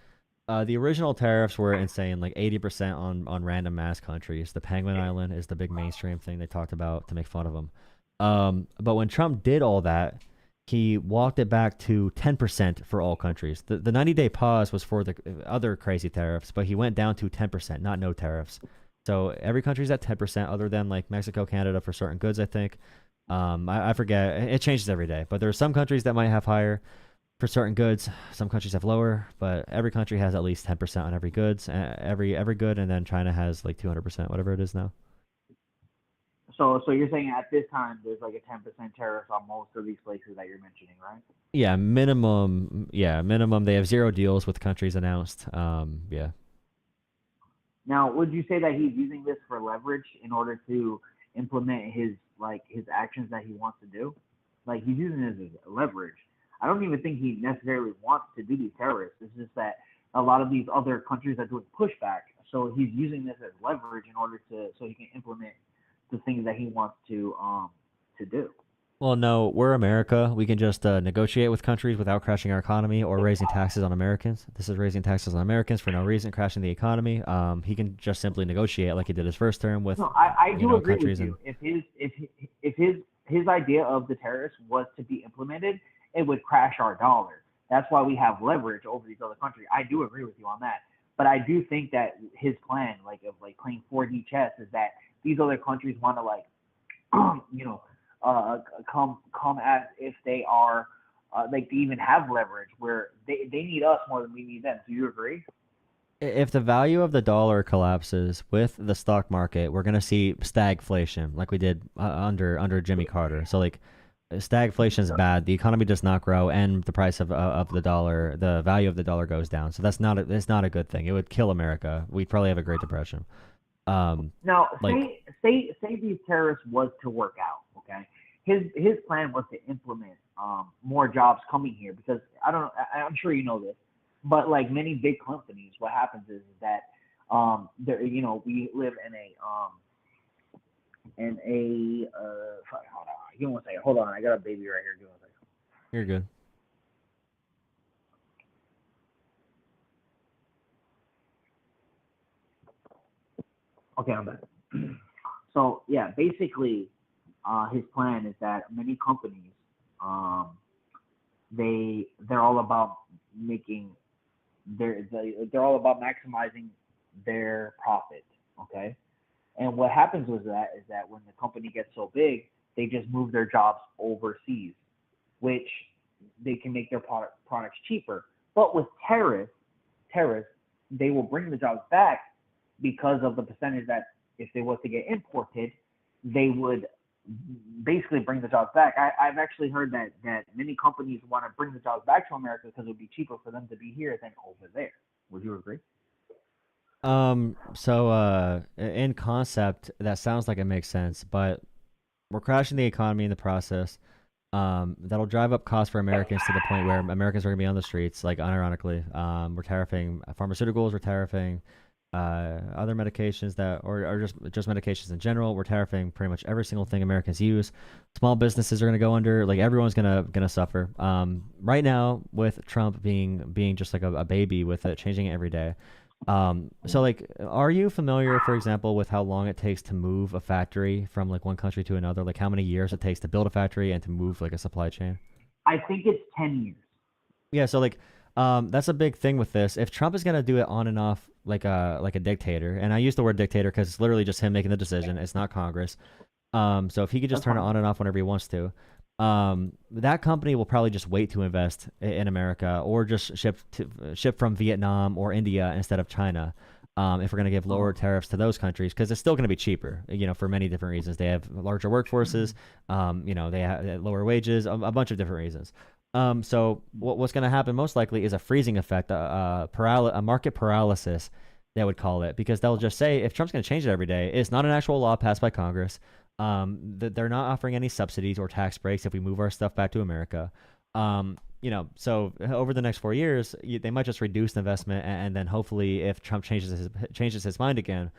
the original tariffs were insane, like 80% on random mass countries. The Penguin Island is the big mainstream thing they talked about to make fun of them. But when Trump did all that, he walked it back to 10% for all countries. The 90-day pause was for the other crazy tariffs, but he went down to 10%, not no tariffs. So every country's at 10%, other than like Mexico, Canada for certain goods, I think. I forget. It changes every day, but there are some countries that might have higher for certain goods. Some countries have lower, but every country has at least 10% on every goods, every good, and then China has like 200%, whatever it is now. So you're saying at this time there's like a 10% tariff on most of these places that you're mentioning, right? Yeah, minimum. Yeah, minimum. They have 0 deals with countries announced. Yeah. Now, would you say that he's using this for leverage in order to implement his actions that he wants to do? Like he's using this as leverage. I don't even think he necessarily wants to do these terrorists. It's just that a lot of these other countries are doing pushback, so he's using this as leverage in order so he can implement the things that he wants to do. Well, no, we're America. We can just negotiate with countries without crashing our economy or raising taxes on Americans. This is raising taxes on Americans for no reason, crashing the economy. He can just simply negotiate like he did his first term with. No, I do agree countries with you. If his idea of the tariffs was to be implemented, it would crash our dollar. That's why we have leverage over these other countries. I do agree with you on that. But I do think that his plan, of playing 4D chess, is that these other countries want to come as if they are they even have leverage where they need us more than we need them. Do you agree? If the value of the dollar collapses with the stock market, we're gonna see stagflation like we did under Jimmy Carter. So like stagflation is bad. The economy does not grow, and the price of the dollar, the value of the dollar goes down. So that's not a good thing. It would kill America. We'd probably have a Great Depression. Now, say these tariffs was to work out. Okay, his plan was to implement more jobs coming here, because I'm sure you know this, but like many big companies, what happens is that we live in a hold on, give me one second. Hold on, I got a baby right here. Give me one second. You're good. Okay, I'm back. So yeah, basically, his plan is that many companies, they're all about they're all about maximizing their profit. Okay, and what happens is that when the company gets so big, they just move their jobs overseas, which they can make their products cheaper. But with tariffs, they will bring the jobs back because of the percentage that if they was to get imported, they would basically bring the jobs back. I've actually heard that many companies want to bring the jobs back to America because it would be cheaper for them to be here than over there. Would you agree? So in concept, that sounds like it makes sense, but we're crashing the economy in the process. That'll drive up costs for Americans to the point where Americans are going to be on the streets, like unironically. We're tariffing pharmaceuticals, we're tariffing other medications or just medications in general. We're tariffing pretty much every single thing Americans use. Small businesses are going to go under. Like everyone's gonna suffer. Right now with Trump being just like a baby with it, changing it every day. So like, are you familiar, for example, with how long it takes to move a factory from like one country to another? Like how many years it takes to build a factory and to move like a supply chain? I think it's 10 years. Yeah, so like, that's a big thing with this. If Trump is gonna do it on and off like a dictator, and I use the word dictator because it's literally just him making the decision. It's not Congress. So if he could just turn it on and off whenever he wants to, that company will probably just wait to invest in America or just ship from Vietnam or India instead of China. If we're going to give lower tariffs to those countries, because it's still going to be cheaper, for many different reasons. They have larger workforces, they have lower wages, a bunch of different reasons. So what's going to happen most likely is a freezing effect, a market paralysis, they would call it, because they'll just say if Trump's going to change it every day, it's not an actual law passed by Congress. That they're not offering any subsidies or tax breaks if we move our stuff back to America. So over the next 4 years, they might just reduce the investment, and then hopefully, if Trump changes his mind again,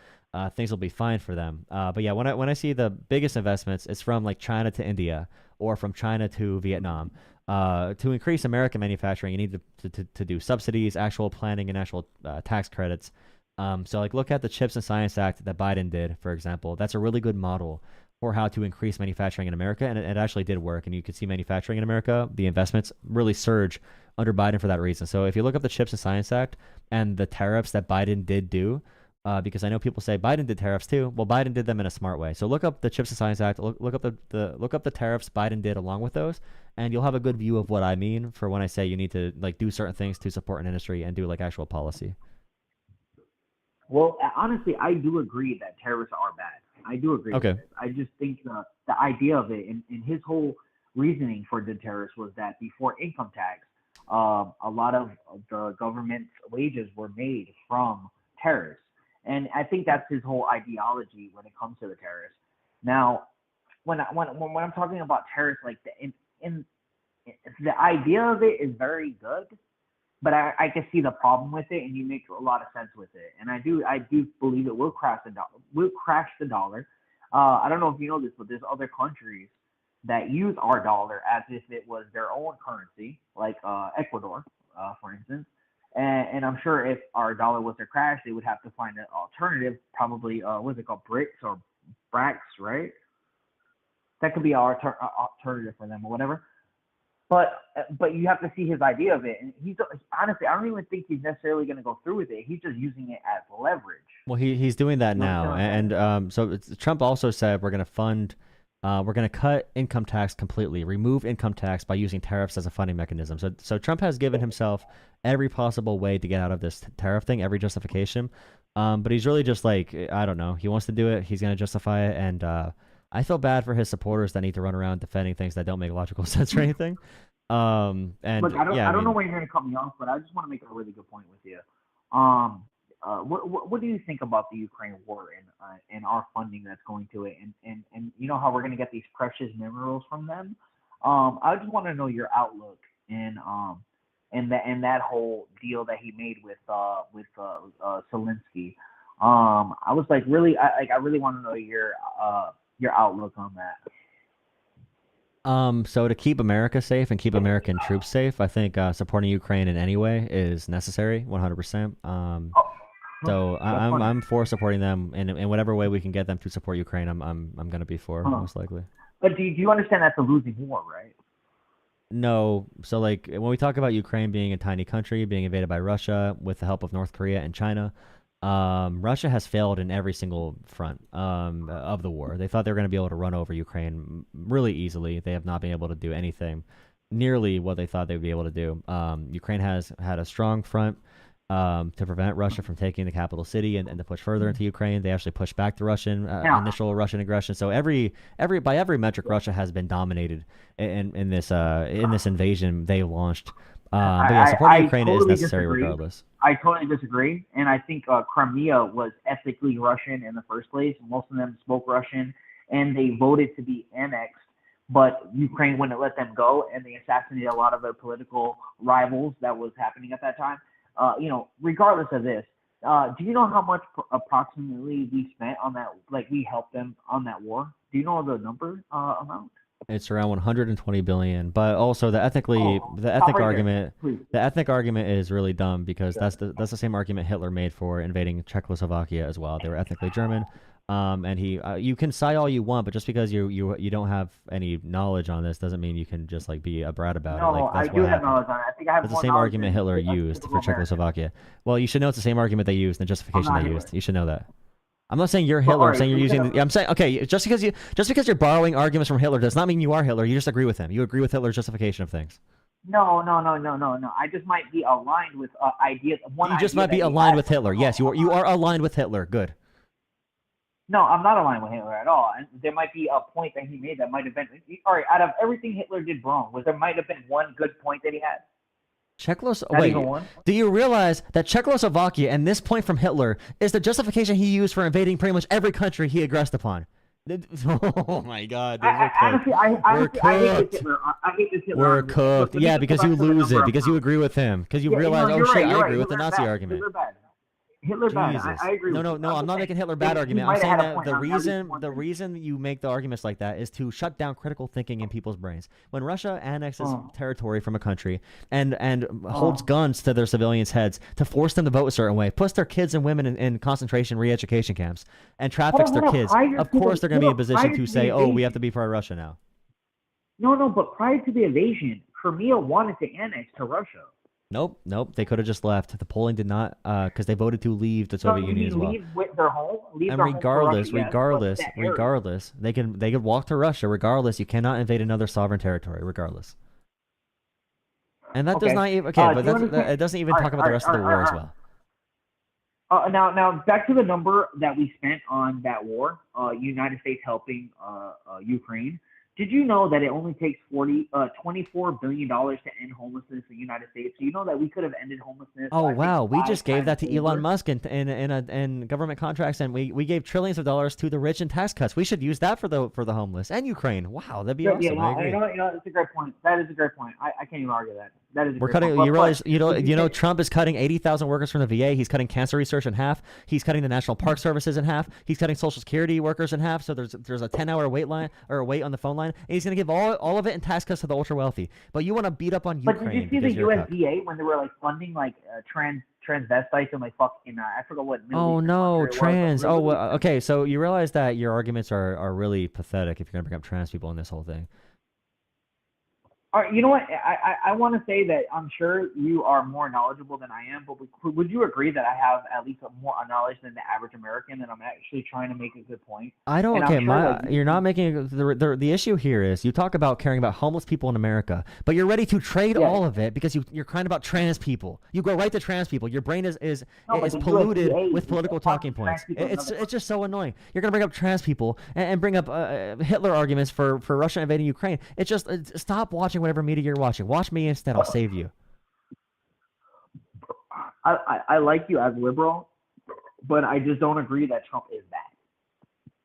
things will be fine for them. But yeah, when I see the biggest investments, it's from like China to India or from China to Vietnam. To increase American manufacturing, you need to do subsidies, actual planning, and actual tax credits. So like look at the Chips and Science Act that Biden did, for example. That's a really good model for how to increase manufacturing in America, and it actually did work. And you could see manufacturing in America, the investments really surge under Biden for that reason. So if you look up the Chips and Science Act and the tariffs that Biden did do, because I know people say Biden did tariffs too. Well, Biden did them in a smart way. So look up the Chips and Science Act, look up the tariffs Biden did along with those, and you'll have a good view of what I mean for when I say you need to like do certain things to support an industry and do like actual policy. Well, honestly, I do agree that tariffs are bad. I do agree with it. I just think the idea of it and his whole reasoning for the tariffs was that before income tax, a lot of the government's wages were made from tariffs. And I think that's his whole ideology when it comes to the tariffs. Now, when I'm talking about tariffs, like the idea of it is very good, but I can see the problem with it, and you make a lot of sense with it. And I do believe it will crash the dollar. I don't know if you know this, but there's other countries that use our dollar as if it was their own currency, like Ecuador, for instance. And I'm sure if our dollar was to crash, they would have to find an alternative, probably what's it called, bricks or bracks, right? That could be our alternative for them or whatever. But you have to see his idea of it, and he's honestly, I don't even think he's necessarily going to go through with it. He's just using it as leverage. Well, he's doing that now, and so Trump also said we're going to cut income tax completely, remove income tax by using tariffs as a funding mechanism. So Trump has given himself every possible way to get out of this tariff thing, every justification. But he's really just like, I don't know, he wants to do it, he's going to justify it, and I feel bad for his supporters that need to run around defending things that don't make logical sense or anything. And look, I don't know why you're going to cut me off, but I just want to make a really good point with you. What do you think about the Ukraine war and our funding that's going to it, and you know how we're going to get these precious minerals from them? I just want to know your outlook in that whole deal that he made with Kulinski. I was like, really, I really want to know your outlook on that. So to keep America safe and keep American troops safe, I think supporting Ukraine in any way is necessary, 100%. So I'm for supporting them in whatever way we can get them to support Ukraine. I'm gonna be for most likely. But do you understand that's a losing war, right? No. So like when we talk about Ukraine being a tiny country being invaded by Russia with the help of North Korea and China, Russia has failed in every single front of the war. They thought they were going to be able to run over Ukraine really easily. They have not been able to do anything nearly what they thought they would be able to do. Ukraine has had a strong front to prevent Russia from taking the capital city and to push further into Ukraine. They actually pushed back the initial Russian aggression. So by every metric, Russia has been dominated in this invasion they launched. But yeah, supporting Ukraine is totally necessary disagree. regardless. I totally disagree, and I think Crimea was ethnically Russian in the first place. Most of them spoke Russian, and they voted to be annexed, but Ukraine wouldn't let them go, and they assassinated a lot of their political rivals that was happening at that time. Regardless of this, do you know how much approximately we spent on that? Like, we helped them on that war? Do you know the number amount? It's around 120 billion, but also the ethnic argument. The ethnic argument is really dumb because that's the same argument Hitler made for invading Czechoslovakia as well. They were ethnically German, and you can sigh all you want, but just because you don't have any knowledge on this doesn't mean you can just like be a brat about it. Like, that's I do have knowledge on it. I think I have That's more the same knowledge argument than Hitler a used typical for Czechoslovakia. Well, you should know it's the same argument they used and the justification they used. You should know that. I'm not saying you're Hitler. I'm saying you're using. I'm saying okay. Just because you're borrowing arguments from Hitler does not mean you are Hitler. You just agree with him. You agree with Hitler's justification of things. No. I just might be aligned with ideas. You just might be aligned with Hitler. Yes, you are aligned with Hitler. Good. No, I'm not aligned with Hitler at all. And there might be a point that he made that might have been. All right, out of everything Hitler did wrong, there might have been one good point that he had? Wait, do you realize that Czechoslovakia and this point from Hitler is the justification he used for invading pretty much every country he aggressed upon? Oh my God! Honestly, I hate this Hitler. I hate this Hitler. We're cooked. Yeah, because you lose it. Because you agree with him. Because you realize, oh shit, I agree with the Nazi argument. Hitler bad. I agree. No, I'm not making Hitler bad argument. I'm saying that the reason you make the arguments like that is to shut down critical thinking in people's brains. When Russia annexes territory from a country and holds guns to their civilians' heads to force them to vote a certain way, puts their kids and women in concentration re-education camps, and traffics their kids, of course they're going to be in a position to say, oh, we have to be pro-Russia now. No, but prior to the invasion, Crimea wanted to annex to Russia. Nope. They could have just left. The polling did not, because they voted to leave the Soviet Union as well. Leave with their home. And regardless, they could walk to Russia. Regardless, you cannot invade another sovereign territory. Regardless. And that does not even it doesn't even talk about the rest of the war as well. Now back to the number that we spent on that war. United States helping Ukraine. Did you know that it only takes $24 billion to end homelessness in the United States? So you know that we could have ended homelessness. Oh, wow. We just gave that to Elon Musk in government contracts, and we gave trillions of dollars to the rich in tax cuts. We should use that for the homeless and Ukraine. Wow, that'd be awesome. Yeah, I agree. That's a great point. That is a great point. I can't even argue that. That is a We're great cutting. point. You realize, you know, Trump is cutting 80,000 workers from the VA. He's cutting cancer research in half. He's cutting the National Park Services in half. He's cutting Social Security workers in half. So there's a 10-hour wait on the phone line, and he's gonna give all of it in tax cuts to the ultra wealthy. But you want to beat up on Ukraine? But did you see the USDA when they were like funding like transvestites and like fucking I forgot what. Oh no, trans. Oh well, okay. So you realize that your arguments are really pathetic if you're gonna bring up trans people in this whole thing. All right, you know what? I want to say that I'm sure you are more knowledgeable than I am, but would you agree that I have at least more knowledge than the average American, and I'm actually trying to make a good point? I don't. Okay, you're not making the issue here is you talk about caring about homeless people in America, but you're ready to trade all of it because you're crying about trans people. You go right to trans people. Your brain is polluted with political talking points. It's just so annoying. You're gonna bring up trans people and bring up Hitler arguments for Russia invading Ukraine. It's just stop watching whatever media you're watching. Watch me instead. I'll save you. I like you as liberal, but I just don't agree that Trump is bad.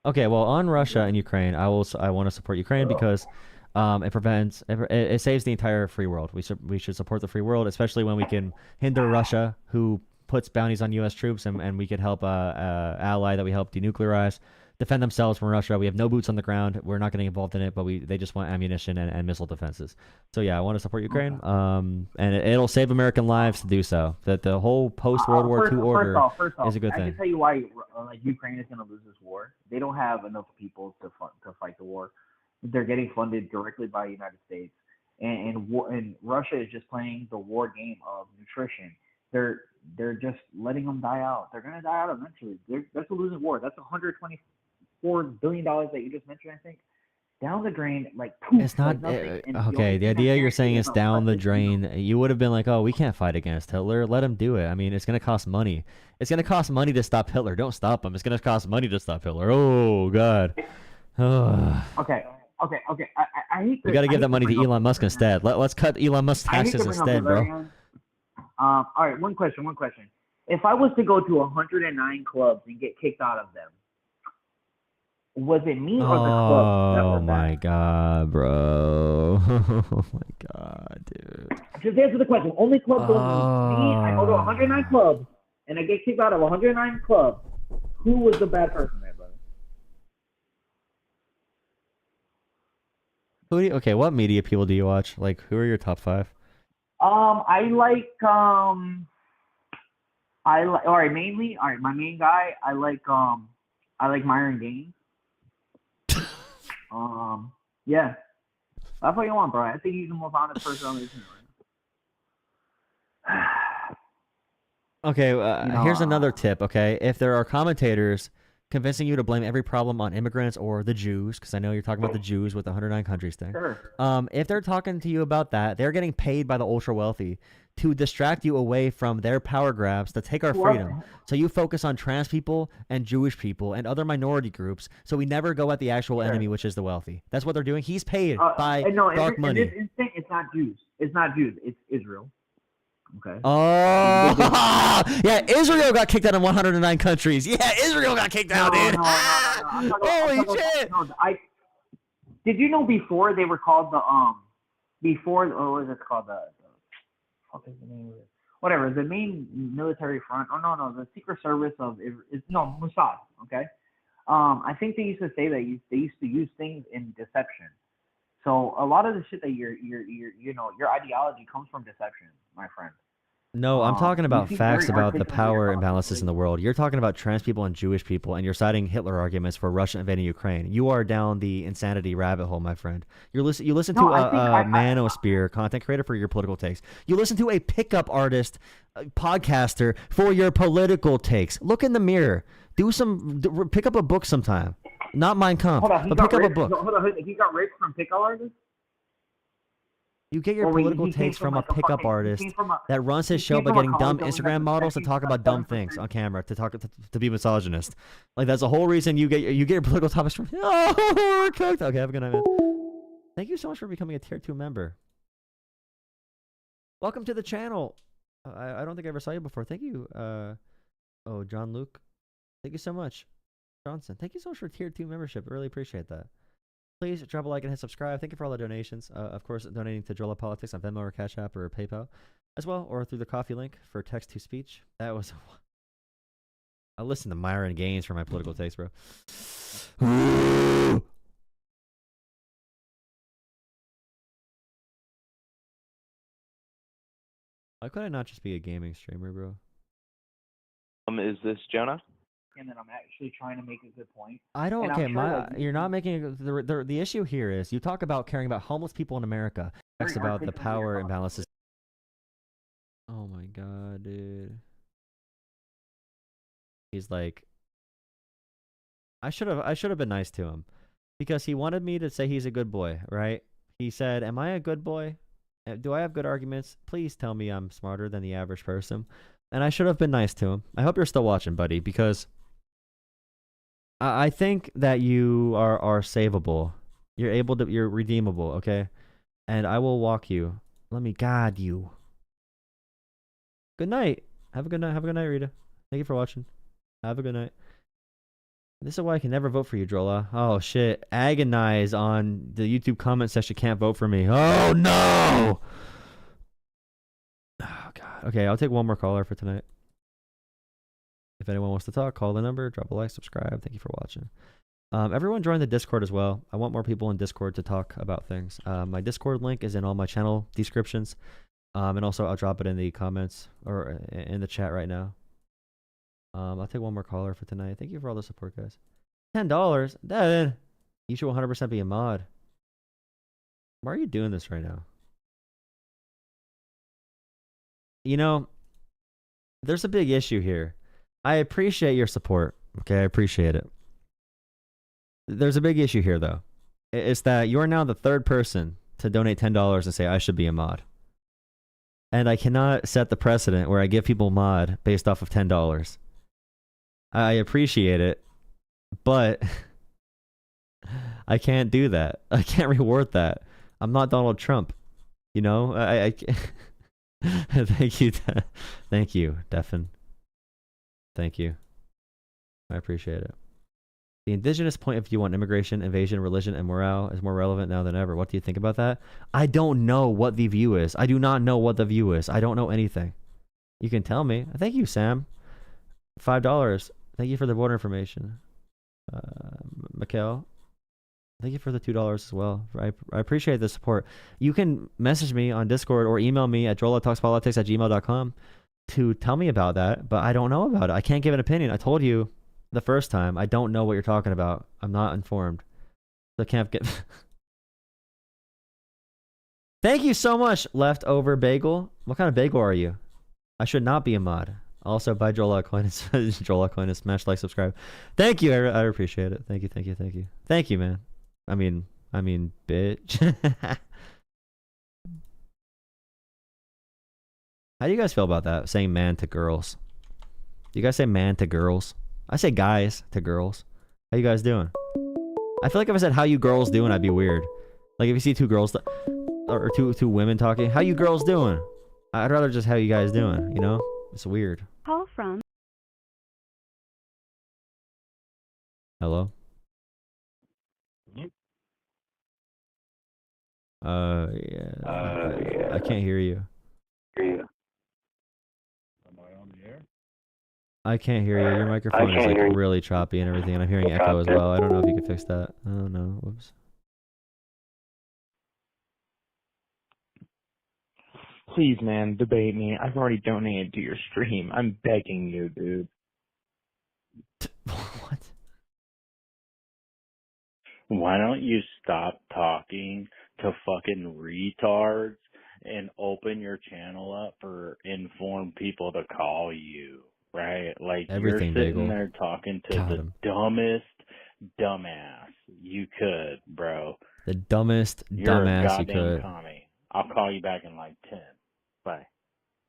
Okay, well, on Russia and Ukraine, I want to support Ukraine because it saves the entire free world. We should support the free world, especially when we can hinder Russia, who puts bounties on U.S. troops, and we could help ally that we help denuclearize, defend themselves from Russia. We have no boots on the ground. We're not getting involved in it, but they just want ammunition and missile defenses. So yeah, I want to support Ukraine. And it'll save American lives to do so. That the whole post World War II order is a good thing. I can tell you why Ukraine is going to lose this war. They don't have enough people to fight the war. They're getting funded directly by the United States, and Russia is just playing the war game of nutrition. They're just letting them die out. They're going to die out eventually. That's a losing war. That's $124 billion that you just mentioned, I think. Down the drain, like poof. It's not okay. The idea you're saying is down the drain. You would have been like, oh, we can't fight against Hitler. Let him do it. I mean, it's going to cost money. It's going to cost money to stop Hitler. Don't stop him. It's going to cost money to stop Hitler. Oh, God. Okay. okay. I hate. We got to give that money to Elon Musk instead. Let's cut Elon Musk's taxes instead, bro. All right, one question. If I was to go to 109 clubs and get kicked out of them, was it me or the club that were bad? My god, bro. Oh my god, dude. Just answer the question. Only club goes me. I go to 109 clubs and I get kicked out of 109 clubs. Who was the bad person there, brother? Okay, what media people do you watch? Like, who are your top 5? I like all right, my main guy, I like Myron Gaines. Yeah. That's what you want, bro. I think he's the most honest person on the internet right now. Okay, here's another tip, okay? If there are commentators convincing you to blame every problem on immigrants or the Jews, because I know you're talking about the Jews with the 109 countries thing. Sure. If they're talking to you about that, they're getting paid by the ultra-wealthy to distract you away from their power grabs to take our freedom. So you focus on trans people and Jewish people and other minority groups, so we never go at the actual enemy, which is the wealthy. That's what they're doing. He's paid by dark money. In this instant, it's not Jews. It's Israel. Okay. Oh, yeah, Israel got kicked out in 109 countries. Yeah, Israel got kicked out, dude. Holy shit. Did you know before they were called the, what was it called? What is the name of it? Whatever, the main military front. Oh, no, the Secret Service of, Mossad, okay? I think they used to say that they used to use things in deception. So a lot of the shit that your ideology comes from deception, my friend. No, I'm talking about facts about the power imbalances in the world. You're talking about trans people and Jewish people, and you're citing Hitler arguments for Russia invading Ukraine. You are down the insanity rabbit hole, my friend. You listen to a manosphere content creator for your political takes. You listen to a pickup artist, podcaster for your political takes. Look in the mirror. Pick up a book sometime. Not Mein Kampf, but pick up a book. Hold on, he got raped from pickup artists? You get your political takes from a pickup artist that runs his show by getting dumb Instagram models to talk about dumb things on camera, to be misogynist. Like, that's the whole reason you get your political topics from. Oh, we're cooked. Okay, have a good night, man. Thank you so much for becoming a tier 2 member. Welcome to the channel. I don't think I ever saw you before. Thank you. John Luke. Thank you so much. Johnson, thank you so much for tier 2 membership. I really appreciate that. Please drop a like and hit subscribe. Thank you for all the donations. Of course, donating to Jolah Politics on Venmo or Cash App or PayPal as well, or through the coffee link for text to speech. That was. I listen to Myron Gaines for my political takes, bro. Why could I not just be a gaming streamer, bro? Is this Jonah? And then I'm actually trying to make a good point. I don't. Okay, you're not making the issue here is you talk about caring about homeless people in America. That's about the power imbalances. Oh my god, dude. He's like, I should have been nice to him because he wanted me to say he's a good boy, right? He said, "Am I a good boy? Do I have good arguments? Please tell me I'm smarter than the average person." And I should have been nice to him. I hope you're still watching, buddy, because I think that you are savable. You're redeemable, okay? And I will walk you. Let me guide you. Good night. Have a good night. Have a good night, Rita. Thank you for watching. Have a good night. This is why I can never vote for you, Jolah. Oh, shit. Agonize on the YouTube comment section. Can't vote for me. Oh, no! Oh, God. Okay, I'll take one more caller for tonight. If anyone wants to talk, call the number, drop a like, subscribe. Thank you for watching. Everyone join the Discord as well. I want more people in Discord to talk about things. My Discord link is in all my channel descriptions. And also, I'll drop it in the comments or in the chat right now. I'll take one more caller for tonight. Thank you for all the support, guys. $10? Devin, you should 100% be a mod. Why are you doing this right now? You know, there's a big issue here. I appreciate your support. Okay, I appreciate it. There's a big issue here, though. It's that you're now the third person to donate $10 and say I should be a mod. And I cannot set the precedent where I give people mod based off of $10. I appreciate it, but I can't do that. I can't reward that. I'm not Donald Trump. You know, I can't. Thank you. Thank you, Defin. Thank you. I appreciate it. The indigenous point of view on immigration, invasion, religion, and morale is more relevant now than ever. What do you think about that? I don't know what the view is. I do not know what the view is. I don't know anything. You can tell me. Thank you, Sam. $5. Thank you for the border information. Mikhail, thank you for the $2 as well. I appreciate the support. You can message me on Discord or email me at jolatalkspolitics@gmail.com to tell me about that, but I don't know about it. I can't give an opinion. I told you the first time, I don't know what you're talking about. I'm not informed. So I can't get... Thank you so much, Leftover Bagel. What kind of bagel are you? I should not be a mod. Also, buy Jolah Coinus. Jolah Coinus. Smash, like, subscribe. Thank you. I appreciate it. Thank you, thank you, thank you. Thank you, man. I mean, bitch. How do you guys feel about that? Saying man to girls. Do you guys say man to girls? I say guys to girls. How you guys doing? I feel like if I said how you girls doing, I'd be weird. Like if you see two girls or two women talking, how you girls doing? I'd rather just how you guys doing, you know? It's weird. Call from. Hello? Yeah. I can't hear you. I can't hear you. Your microphone is like really choppy and everything, and I'm hearing echo as well. I don't know if you could fix that. I don't know. Whoops. Please, man, debate me. I've already donated to your stream. I'm begging you, dude. What? Why don't you stop talking to fucking retards and open your channel up for informed people to call you, right? Like, everything, you're sitting bagel. there talking to the dumbest dumbass you could, bro. The dumbest You're dumbass a you goddamn could. commie. I'll call you back in like 10. Bye.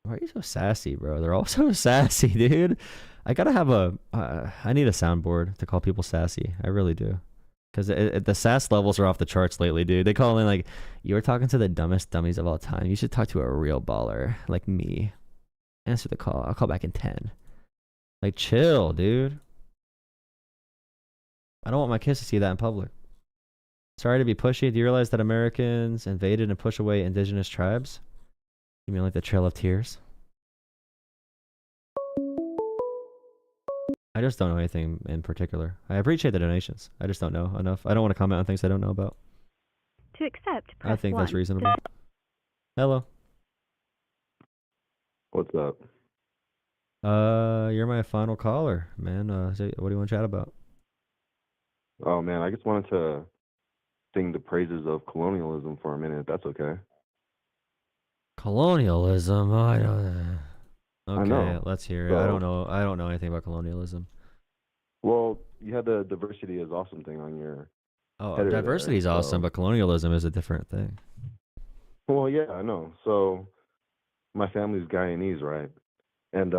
Why are you so sassy, bro? They're all so sassy, dude. I gotta have I need a soundboard to call people sassy. I really do. Because the sass levels are off the charts lately, dude. They call in like, you're talking to the dumbest dummies of all time. You should talk to a real baller like me. Answer the call. I'll call back in 10. Like, chill, dude. I don't want my kids to see that in public. Sorry to be pushy. Do you realize that Americans invaded and pushed away indigenous tribes? You mean like the Trail of Tears? I just don't know anything in particular. I appreciate the donations. I just don't know enough. I don't want to comment on things I don't know about. To accept, press I think 1. that's reasonable. Hello. What's up? You're my final caller, man. What do you want to chat about? Oh man, I just wanted to sing the praises of colonialism for a minute, if that's okay. Colonialism? Oh, I don't. Okay, I know. let's hear it. So, I don't know anything about colonialism. Well, you had the diversity is awesome thing on your. Oh, header diversity is there, awesome, so. but colonialism is a different thing. Well, yeah, I know. So, my family's Guyanese, right? And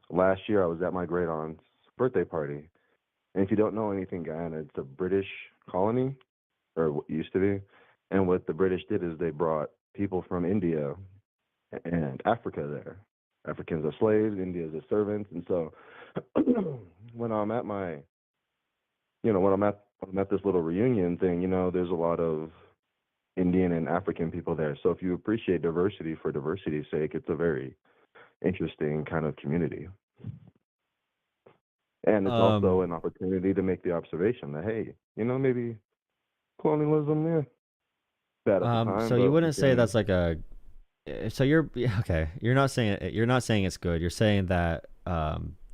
last year I was at my great aunt's birthday party. And if you don't know anything, Guyana, it's a British colony, or what used to be. And what the British did is they brought people from India and Africa there. Africans are slaves, Indians are servants, and so when I'm at my, when I'm at this little reunion thing, there's a lot of Indian and African people there. So if you appreciate diversity for diversity's sake, it's a very interesting kind of community. And it's also an opportunity to make the observation that, hey, maybe colonialism, yeah, bad at the time. So you wouldn't say that's like a. So you're okay. You're not saying it's good. You're saying that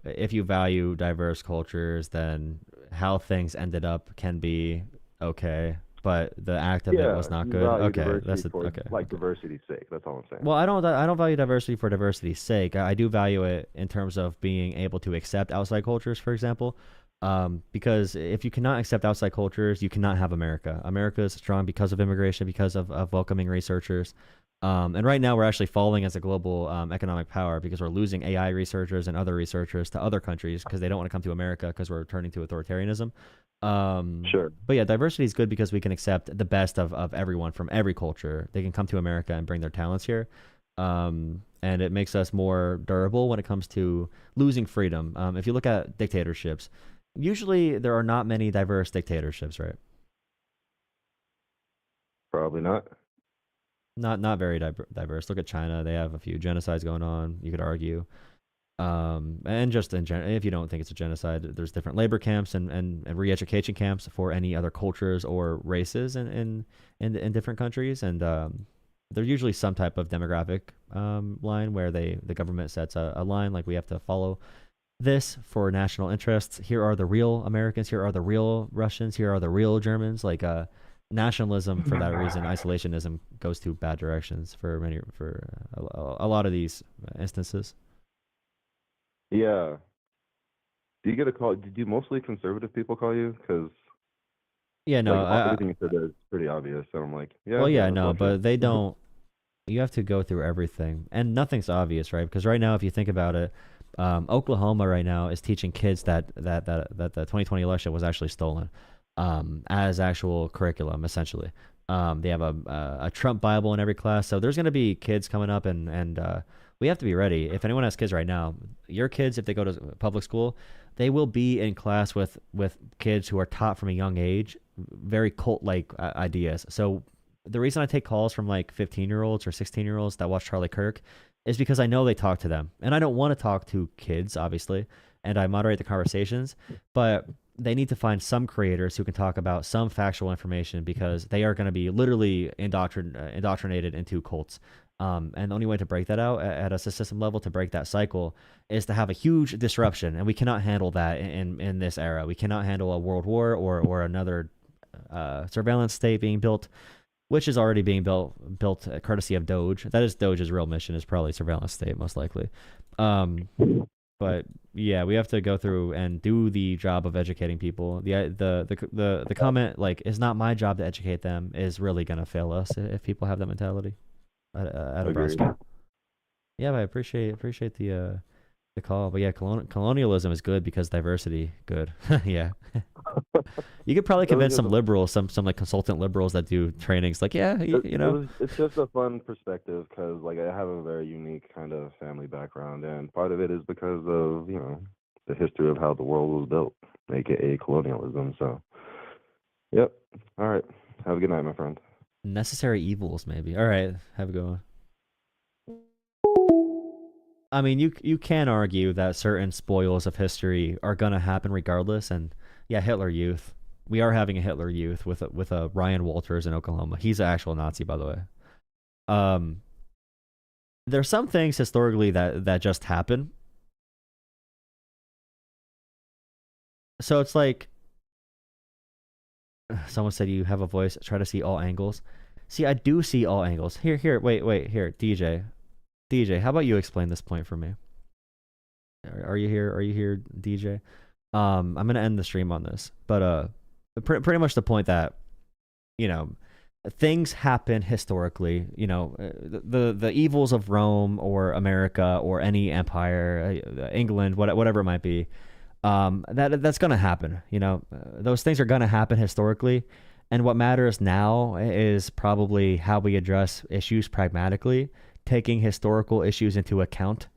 if you value diverse cultures, then how things ended up can be okay, but the act of it was not good. Okay, that's okay. Like diversity's sake. That's all I'm saying. Well, I don't value diversity for diversity's sake. I do value it in terms of being able to accept outside cultures, for example. Because if you cannot accept outside cultures, you cannot have America. America is strong because of immigration, because of welcoming researchers. And right now we're actually falling as a global economic power because we're losing AI researchers and other researchers to other countries because they don't want to come to America because we're turning to authoritarianism. Sure. But yeah, diversity is good because we can accept the best of everyone from every culture. They can come to America and bring their talents here. And it makes us more durable when it comes to losing freedom. If you look at dictatorships, usually there are not many diverse dictatorships, right? Probably not. Not very diverse. Look at China; they have a few genocides going on. You could argue, and just in general, if you don't think it's a genocide, there's different labor camps and re-education camps for any other cultures or races in different countries, and there's usually some type of demographic line where the government sets a line like we have to follow this for national interests. Here are the real Americans. Here are the real Russians. Here are the real Germans. Like nationalism for that reason, isolationism goes to bad directions for a lot of these instances. Yeah. Do you get a call? Do mostly conservative people call you? Because yeah, no, like, everything you said there is pretty obvious. So I'm like, yeah. Well, yeah, no, but they don't. You have to go through everything, and nothing's obvious, right? Because right now, if you think about it, Oklahoma right now is teaching kids that the 2020 election was actually stolen. As actual curriculum, essentially. They have a Trump Bible in every class. So there's going to be kids coming up, and we have to be ready. If anyone has kids right now, your kids, if they go to public school, they will be in class with kids who are taught from a young age very cult-like ideas. So the reason I take calls from like 15-year-olds or 16-year-olds that watch Charlie Kirk is because I know they talk to them. And I don't want to talk to kids, obviously, and I moderate the conversations, but they need to find some creators who can talk about some factual information because they are going to be literally indoctrinated into cults. And the only way to break that out at a system level, to break that cycle, is to have a huge disruption. And we cannot handle that in this era. We cannot handle a world war or another surveillance state being built, which is already being built courtesy of Doge. That is Doge's real mission, is probably surveillance state, most likely. But yeah, we have to go through and do the job of educating people. The comment like, "It's not my job to educate them," is really gonna fail us if people have that mentality at a broad scale. Yeah, but I appreciate the call. But yeah, colonialism is good because diversity good. Yeah. You could probably convince some liberals, some like consultant liberals that do trainings. Like, yeah, you know, it's just a fun perspective because like I have a very unique kind of family background, and part of it is because of the history of how the world was built, aka colonialism. So, yep. All right. Have a good night, my friend. Necessary evils, maybe. All right. Have a good one. I mean, you can argue that certain spoils of history are gonna happen regardless, and yeah, Hitler Youth. We are having a Hitler Youth with a Ryan Walters in Oklahoma. He's an actual Nazi, by the way. There's some things historically that just happen. So it's like someone said you have a voice. Try to see all angles. See, I do see all angles. Here, wait, here, DJ, how about you explain this point for me? Are you here, DJ? I'm gonna end the stream on this, but pretty much the point that things happen historically. The evils of Rome or America or any empire, England, whatever it might be. That's gonna happen. Those things are gonna happen historically, and what matters now is probably how we address issues pragmatically, taking historical issues into account.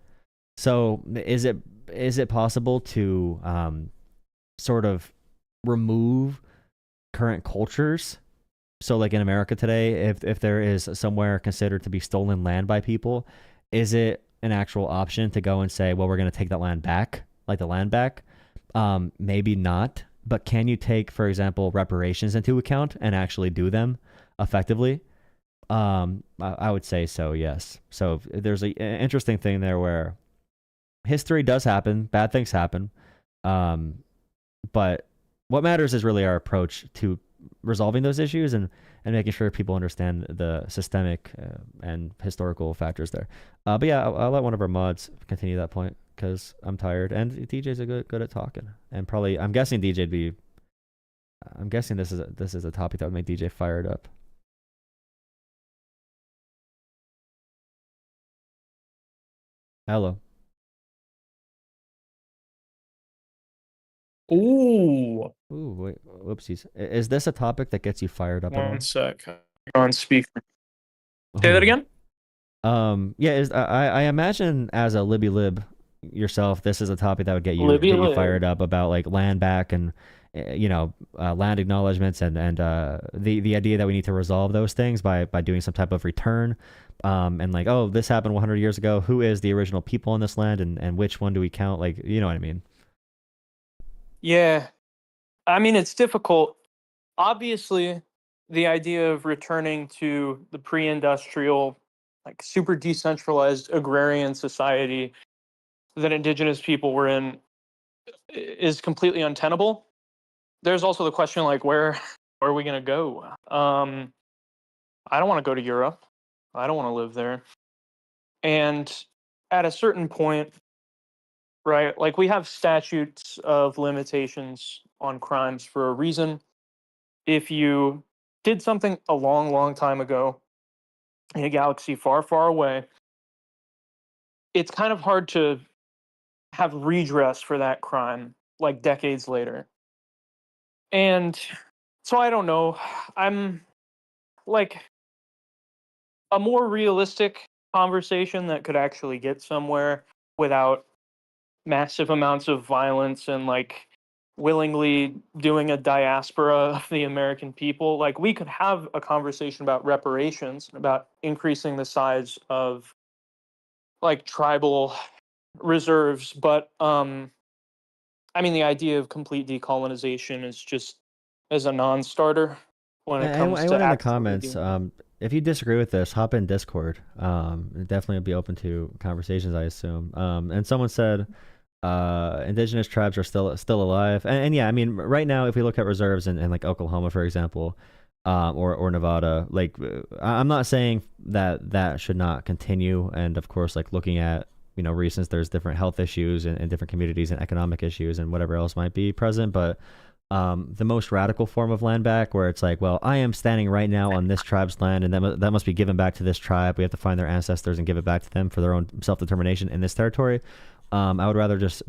So is it possible to sort of remove current cultures? So like in America today, if there is somewhere considered to be stolen land by people, is it an actual option to go and say, well, we're going to take that land back, like the land back? Maybe not, but can you take, for example, reparations into account and actually do them effectively? I would say so, yes. So there's an interesting thing there where history does happen, bad things happen, but what matters is really our approach to resolving those issues and making sure people understand the systemic and historical factors there. But yeah, I'll let one of our mods continue that point because I'm tired, and DJ's good at talking, and probably I'm guessing I'm guessing this is a topic that would make DJ fired up. Hello. Ooh. Ooh, wait, whoopsies. Is this a topic that gets you fired up at all? One sec. On speaker. Say that Oh. again? Yeah, I imagine as a Libby Lib yourself, this is a topic that would get you fired up about like land back and land acknowledgements and the idea that we need to resolve those things by doing some type of return, and like, oh, this happened 100 years ago. Who is the original people on this land, and which one do we count? Like, you know what I mean? Yeah. I mean, it's difficult. Obviously, the idea of returning to the pre-industrial, like super decentralized agrarian society that indigenous people were in is completely untenable. There's also the question, like, where are we going to go? I don't want to go to Europe. I don't want to live there. And at a certain point, right, like we have statutes of limitations on crimes for a reason. If you did something a long, long time ago in a galaxy far, far away, it's kind of hard to have redress for that crime like decades later. And so I don't know. I'm like a more realistic conversation that could actually get somewhere without massive amounts of violence and like willingly doing a diaspora of the American people. Like we could have a conversation about reparations, about increasing the size of like tribal reserves, but I mean the idea of complete decolonization is just as a non-starter when it comes to anyone in the actually comments, doing if you disagree with this, hop in Discord. Definitely be open to conversations, I assume. And someone said indigenous tribes are still alive, and yeah, I mean right now if we look at reserves in like Oklahoma, for example, or Nevada, like I'm not saying that should not continue, and of course like looking at reasons, there's different health issues and different communities and economic issues and whatever else might be present, but the most radical form of land back, where it's like, well, I am standing right now on this tribe's land, and that must be given back to this tribe. We have to find their ancestors and give it back to them for their own self-determination in this territory. I would rather just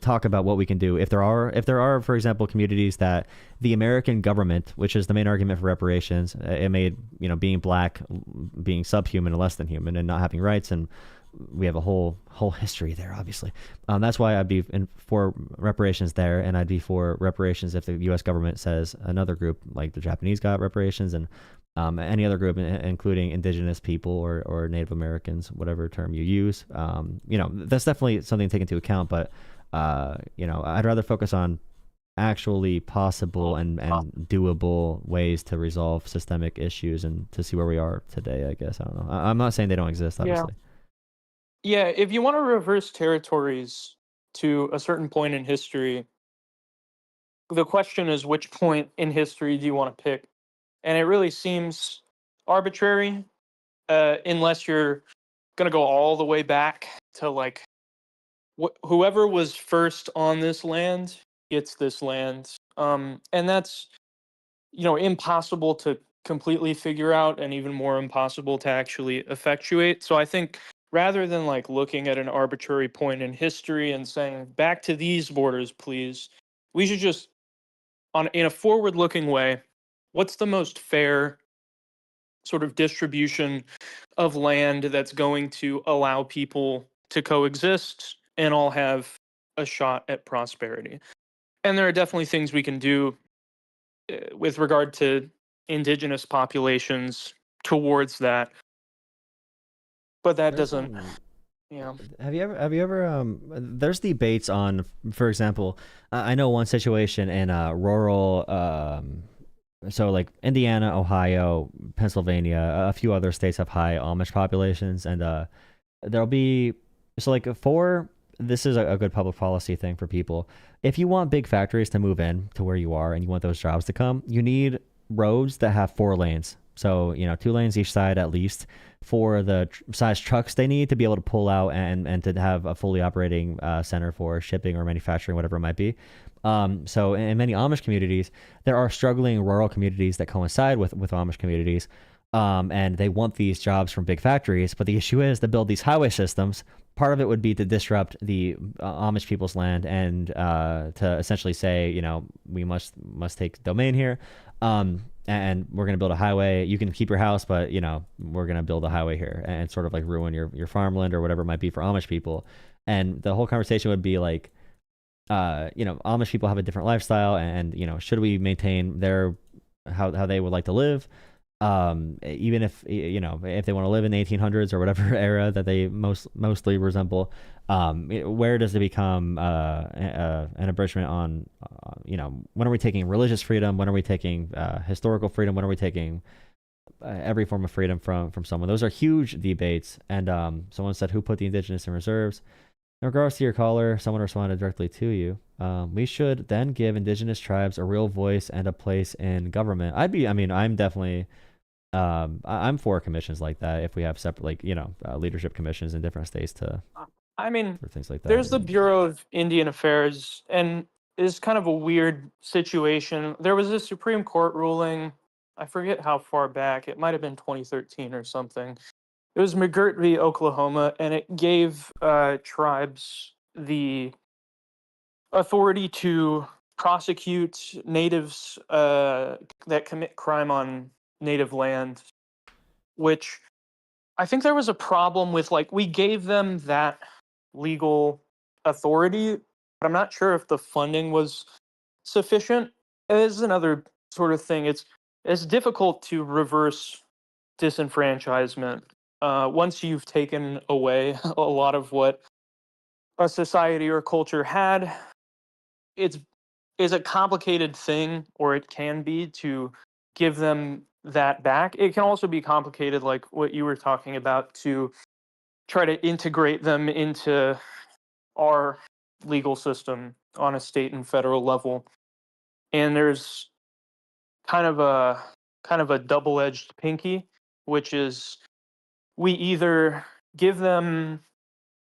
talk about what we can do. If there are, for example, communities that the American government, which is the main argument for reparations, it made being black, being subhuman and less than human, and not having rights, and we have a whole history there, obviously. That's why I'd be for reparations there, and I'd be for reparations if the U.S. government says another group, like the Japanese, got reparations, and any other group, including indigenous people or Native Americans, whatever term you use. That's definitely something to take into account, but I'd rather focus on actually possible and doable ways to resolve systemic issues and to see where we are today, I guess. I don't know. I'm not saying they don't exist, obviously. Yeah, if you want to reverse territories to a certain point in history, the question is which point in history do you want to pick? And it really seems arbitrary, unless you're going to go all the way back to like whoever was first on this land gets this land. And that's, impossible to completely figure out, and even more impossible to actually effectuate. So I think rather than like looking at an arbitrary point in history and saying back to these borders, please, we should just in a forward-looking way, what's the most fair sort of distribution of land that's going to allow people to coexist and all have a shot at prosperity? And there are definitely things we can do with regard to indigenous populations towards that. But that doesn't, Have you ever there's debates on, for example, I know one situation in rural, so like Indiana, Ohio, Pennsylvania, a few other states have high Amish populations, and there'll be, so like this is a good public policy thing for people. If you want big factories to move in to where you are and you want those jobs to come, you need roads that have 4 lanes. So, 2 lanes each side at least for the size trucks they need to be able to pull out and to have a fully operating center for shipping or manufacturing, whatever it might be. So in many Amish communities, there are struggling rural communities that coincide with Amish communities. And they want these jobs from big factories. But the issue is to build these highway systems part of it would be to disrupt the Amish people's land and to essentially say, you know, we must take domain here, and we're gonna build a highway. You can keep your house, but you know, we're gonna build a highway here and sort of like ruin your farmland or whatever it might be for Amish people. And the whole conversation would be like, you know, Amish people have a different lifestyle, and you know, should we maintain their how they would like to live? Even if, you know, if they want to live in the 1800s or whatever era that they mostly resemble, where does it become an abridgment on, you know, when are we taking religious freedom? When are we taking historical freedom? When are we taking every form of freedom from someone? Those are huge debates. And someone said, who put the indigenous in reserves? In regards to your caller, someone responded directly to you. We should then give indigenous tribes a real voice and a place in government. I'm definitely, I'm for commissions like that. If we have separate, like, you know, leadership commissions in different states for things like that. There's the Bureau of Indian Affairs, and it's kind of a weird situation. There was a Supreme Court ruling, I forget how far back, it might have been 2013 or something. It was McGirt v. Oklahoma, and it gave tribes the authority to prosecute natives that commit crime on native land, which I think there was a problem with. Like, we gave them that legal authority, but I'm not sure if the funding was sufficient. It is another sort of thing. It's difficult to reverse disenfranchisement. Once you've taken away a lot of what a society or culture had, it's a complicated thing, or it can be, to give them that back. It can also be complicated, like what you were talking about, to try to integrate them into our legal system on a state and federal level. And there's kind of a double-edged pinky, which is, we either give them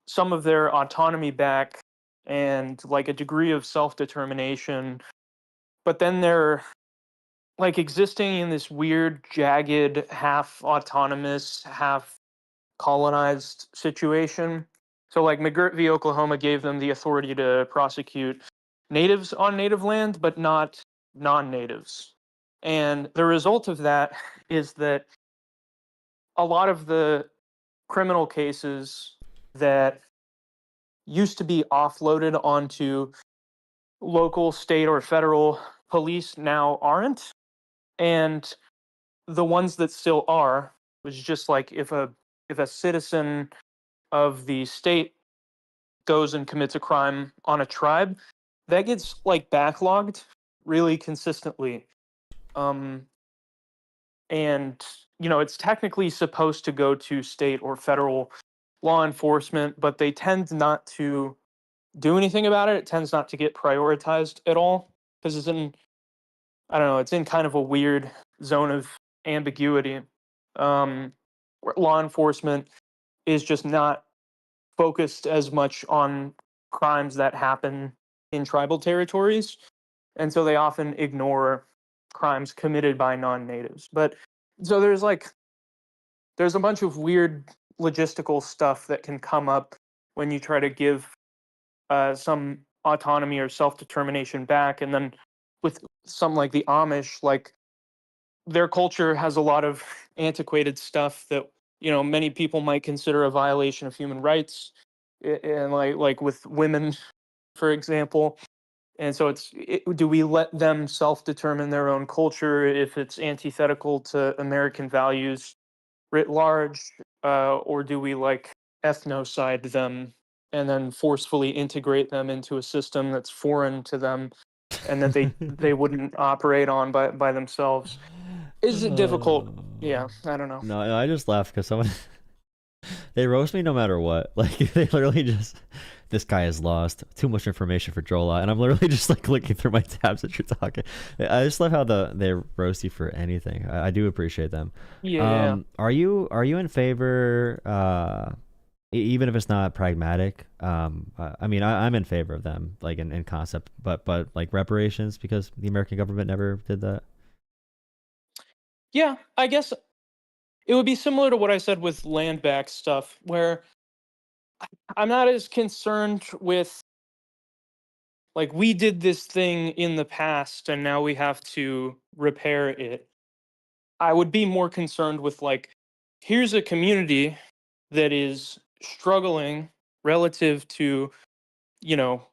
some of their autonomy back and like a degree of self-determination, but then they're like existing in this weird, jagged, half autonomous, half colonized situation. So like McGirt v. Oklahoma gave them the authority to prosecute natives on native land, but not non-natives. And the result of that is that a lot of the criminal cases that used to be offloaded onto local, state, or federal police now aren't. And the ones that still are, which is just like if a citizen of the state goes and commits a crime on a tribe, that gets like backlogged really consistently. And you know, it's technically supposed to go to state or federal law enforcement, but they tend not to do anything about it. It tends not to get prioritized at all, because it's in, I don't know, it's in kind of a weird zone of ambiguity. Where law enforcement is just not focused as much on crimes that happen in tribal territories, and so they often ignore crimes committed by non-natives. But so there's a bunch of weird logistical stuff that can come up when you try to give some autonomy or self-determination back. And then with some like the Amish, like their culture has a lot of antiquated stuff that, you know, many people might consider a violation of human rights, and like with women, for example. And so do we let them self-determine their own culture if it's antithetical to American values writ large, or do we like ethnocide them and then forcefully integrate them into a system that's foreign to them and that they wouldn't operate on by themselves? Is it difficult? Yeah, I don't know. No, I just laughed because someone they roast me no matter what. Like, they literally just, this guy is lost. Too much information for Jolah. And I'm literally just like looking through my tabs as you're talking. I just love how they roast you for anything. I do appreciate them. Yeah. Are you in favor, even if it's not pragmatic? I mean, I'm in favor of them, like in concept, but like reparations, because the American government never did that. Yeah, I guess it would be similar to what I said with land back stuff, where I'm not as concerned with, like, we did this thing in the past and now we have to repair it. I would be more concerned with, like, here's a community that is struggling relative to,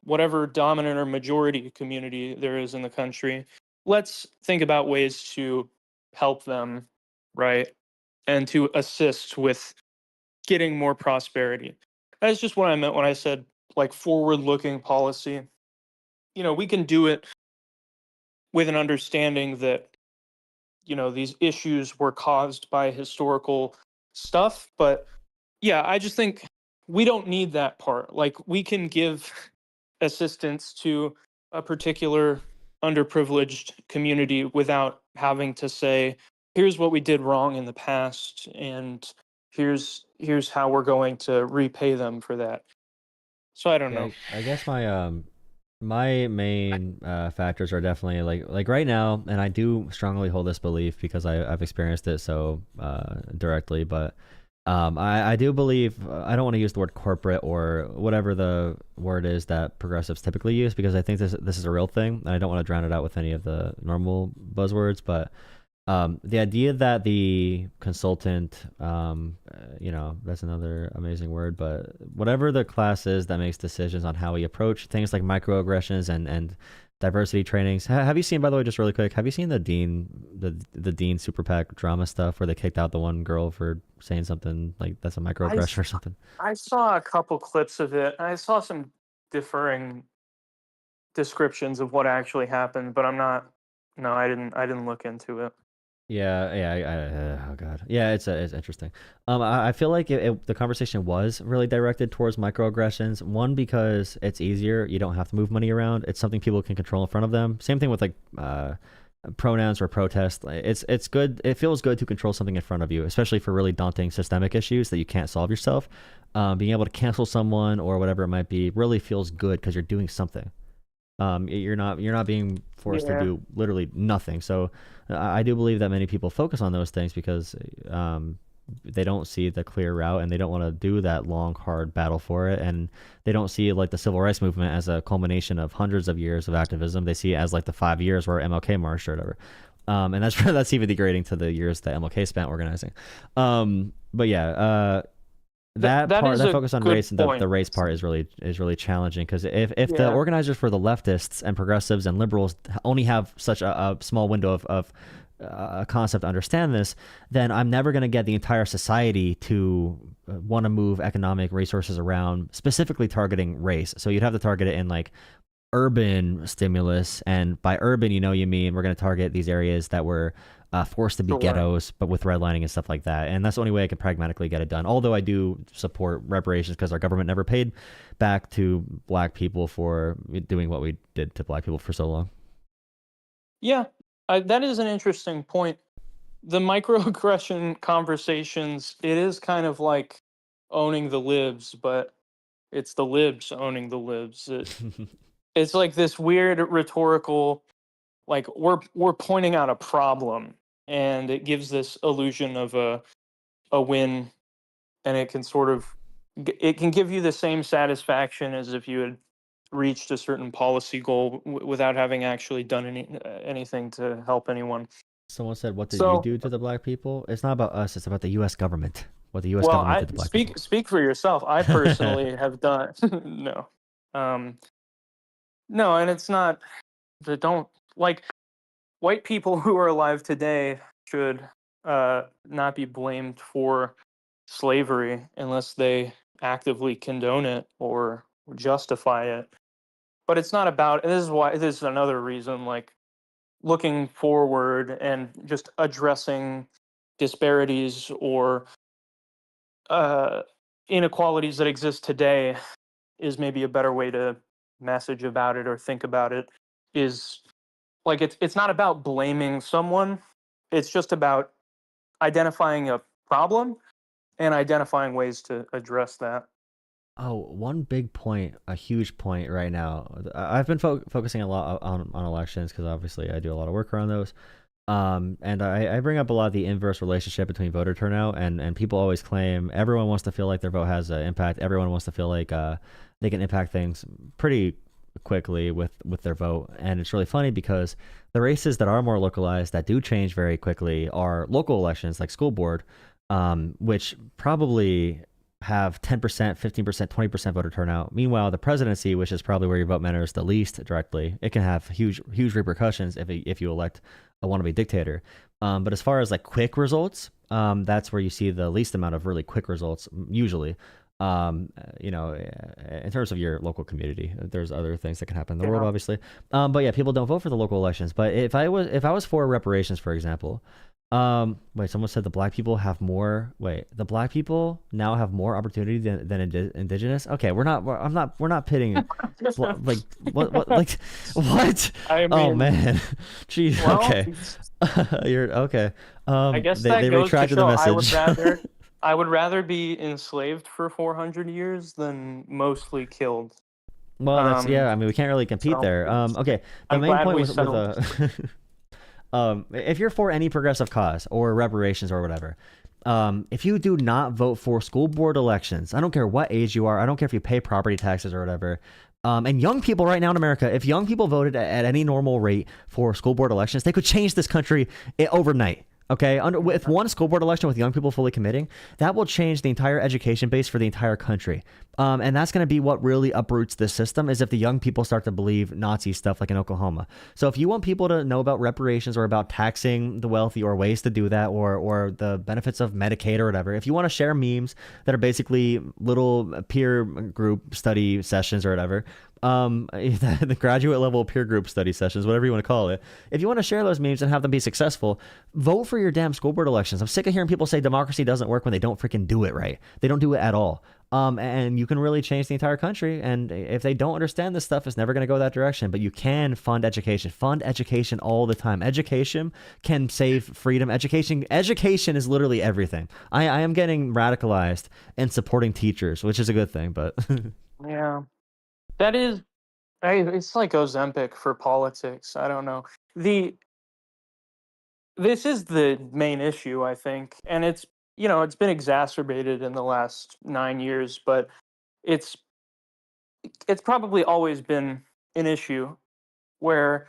whatever dominant or majority community there is in the country. Let's think about ways to help them, right? And to assist with getting more prosperity. That's just what I meant when I said, like, forward-looking policy. We can do it with an understanding that, these issues were caused by historical stuff. But yeah, I just think we don't need that part. Like, we can give assistance to a particular underprivileged community without having to say, here's what we did wrong in the past, and here's how we're going to repay them for that. So I don't know. I guess my main factors are definitely like right now, and I do strongly hold this belief because I've experienced it so directly. But I do believe, I don't want to use the word corporate or whatever the word is that progressives typically use, because I think this is a real thing, and I don't want to drown it out with any of the normal buzzwords. But the idea that the consultant, that's another amazing word, but whatever the class is that makes decisions on how we approach things like microaggressions and diversity trainings. Have you seen, by the way, just really quick, have you seen the Dean Super PAC drama stuff where they kicked out the one girl for saying something like that's a microaggression or something? I saw a couple clips of it. I saw some differing descriptions of what actually happened, but I didn't look into it. Oh god, yeah, it's interesting. I feel like the conversation was really directed towards microaggressions. One, because it's easier; you don't have to move money around. It's something people can control in front of them. Same thing with like pronouns or protest. It's good. It feels good to control something in front of you, especially for really daunting systemic issues that you can't solve yourself. Being able to cancel someone or whatever it might be really feels good because you're doing something. You're not being forced to do literally nothing. So I do believe that many people focus on those things because they don't see the clear route, and they don't want to do that long, hard battle for it. And they don't see like the civil rights movement as a culmination of hundreds of years of activism. They see it as like the 5 years where MLK marched or whatever. And that's even degrading to the years that MLK spent organizing. But yeah, that focus on race and the race part is really challenging, because if the organizers for the leftists and progressives and liberals only have such a small window of a concept to understand this, then I'm never going to get the entire society to want to move economic resources around, specifically targeting race. So you'd have to target it in like urban stimulus, and by urban, you mean we're going to target these areas that were forced to be ghettos, but with redlining and stuff like that. And that's the only way I can pragmatically get it done. Although I do support reparations, because our government never paid back to black people for doing what we did to black people for so long. Yeah, that is an interesting point. The microaggression conversations, it is kind of like owning the libs, but it's the libs owning the libs. It's like this weird rhetorical, like we're pointing out a problem, and it gives this illusion of a win, and it can give you the same satisfaction as if you had reached a certain policy goal without having actually done anything to help anyone. Someone said, "What did you do to the black people?" It's not about us; it's about the U.S. government. What the U.S. government did to black people. Speak for yourself. I personally have done no, no, and it's not. Don't like white people who are alive today should not be blamed for slavery unless they actively condone it or justify it. But it's not about, and this is another reason, like looking forward and just addressing disparities or inequalities that exist today is maybe a better way to message about it or think about it. Is like it's not about blaming someone. It's just about identifying a problem and identifying ways to address that. Oh, one big point, a huge point right now. I've been focusing a lot on elections because obviously I do a lot of work around those. And I bring up a lot of the inverse relationship between voter turnout, and people always claim everyone wants to feel like their vote has an impact. Everyone wants to feel like they can impact things pretty quickly with their vote. And it's really funny because the races that are more localized, that do change very quickly, are local elections like school board, which probably have 10%, 15%, 20% voter turnout. Meanwhile, the presidency, which is probably where your vote matters the least directly, it can have huge repercussions if you elect a wannabe dictator. But as far as like quick results, that's where you see the least amount of really quick results usually. You know, in terms of your local community, there's other things that can happen in the world, obviously. But yeah, people don't vote for the local elections. But if I was for reparations, for example, wait, someone said the black people have more. Wait, the black people now have more opportunity than indigenous. Okay, we're not pitting like what like what? I mean, oh man, jeez. Well, okay, you're okay. I guess they goes retracted to the show message. I would rather be enslaved for 400 years than mostly killed. Well, that's yeah. I mean, we can't really compete there. Okay, the main point was with if you're for any progressive cause or reparations or whatever, if you do not vote for school board elections, I don't care what age you are, I don't care if you pay property taxes or whatever, and young people right now in America, if young people voted at any normal rate for school board elections, they could change this country overnight. Okay, with one school board election with young people fully committing, that will change the entire education base for the entire country. And that's going to be what really uproots this system, is if the young people start to believe Nazi stuff like in Oklahoma. So if you want people to know about reparations or about taxing the wealthy or ways to do that, or the benefits of Medicaid or whatever, if you want to share memes that are basically little peer group study sessions or whatever, the graduate level peer group study sessions, whatever you want to call it. If you want to share those memes and have them be successful, vote for your damn school board elections. I'm sick of hearing people say democracy doesn't work when they don't freaking do it right. They don't do it at all. And you can really change the entire country. And if they don't understand this stuff, it's never going to go that direction. But you can fund education. Fund education all the time. Education can save freedom. Education is literally everything. I am getting radicalized and supporting teachers, which is a good thing. But yeah. That is, it's like Ozempic for politics. I don't know. This is the main issue, I think, and it's been exacerbated in the last 9 years, but it's probably always been an issue where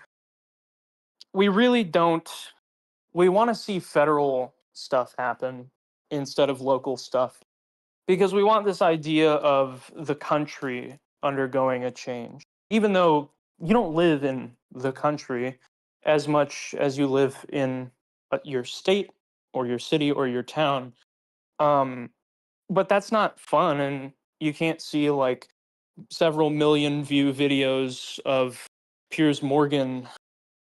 we really don't. We want to see federal stuff happen instead of local stuff, because we want this idea of the country undergoing a change, even though you don't live in the country as much as you live in your state or your city or your town. But that's not fun, and you can't see like several million view videos of Piers Morgan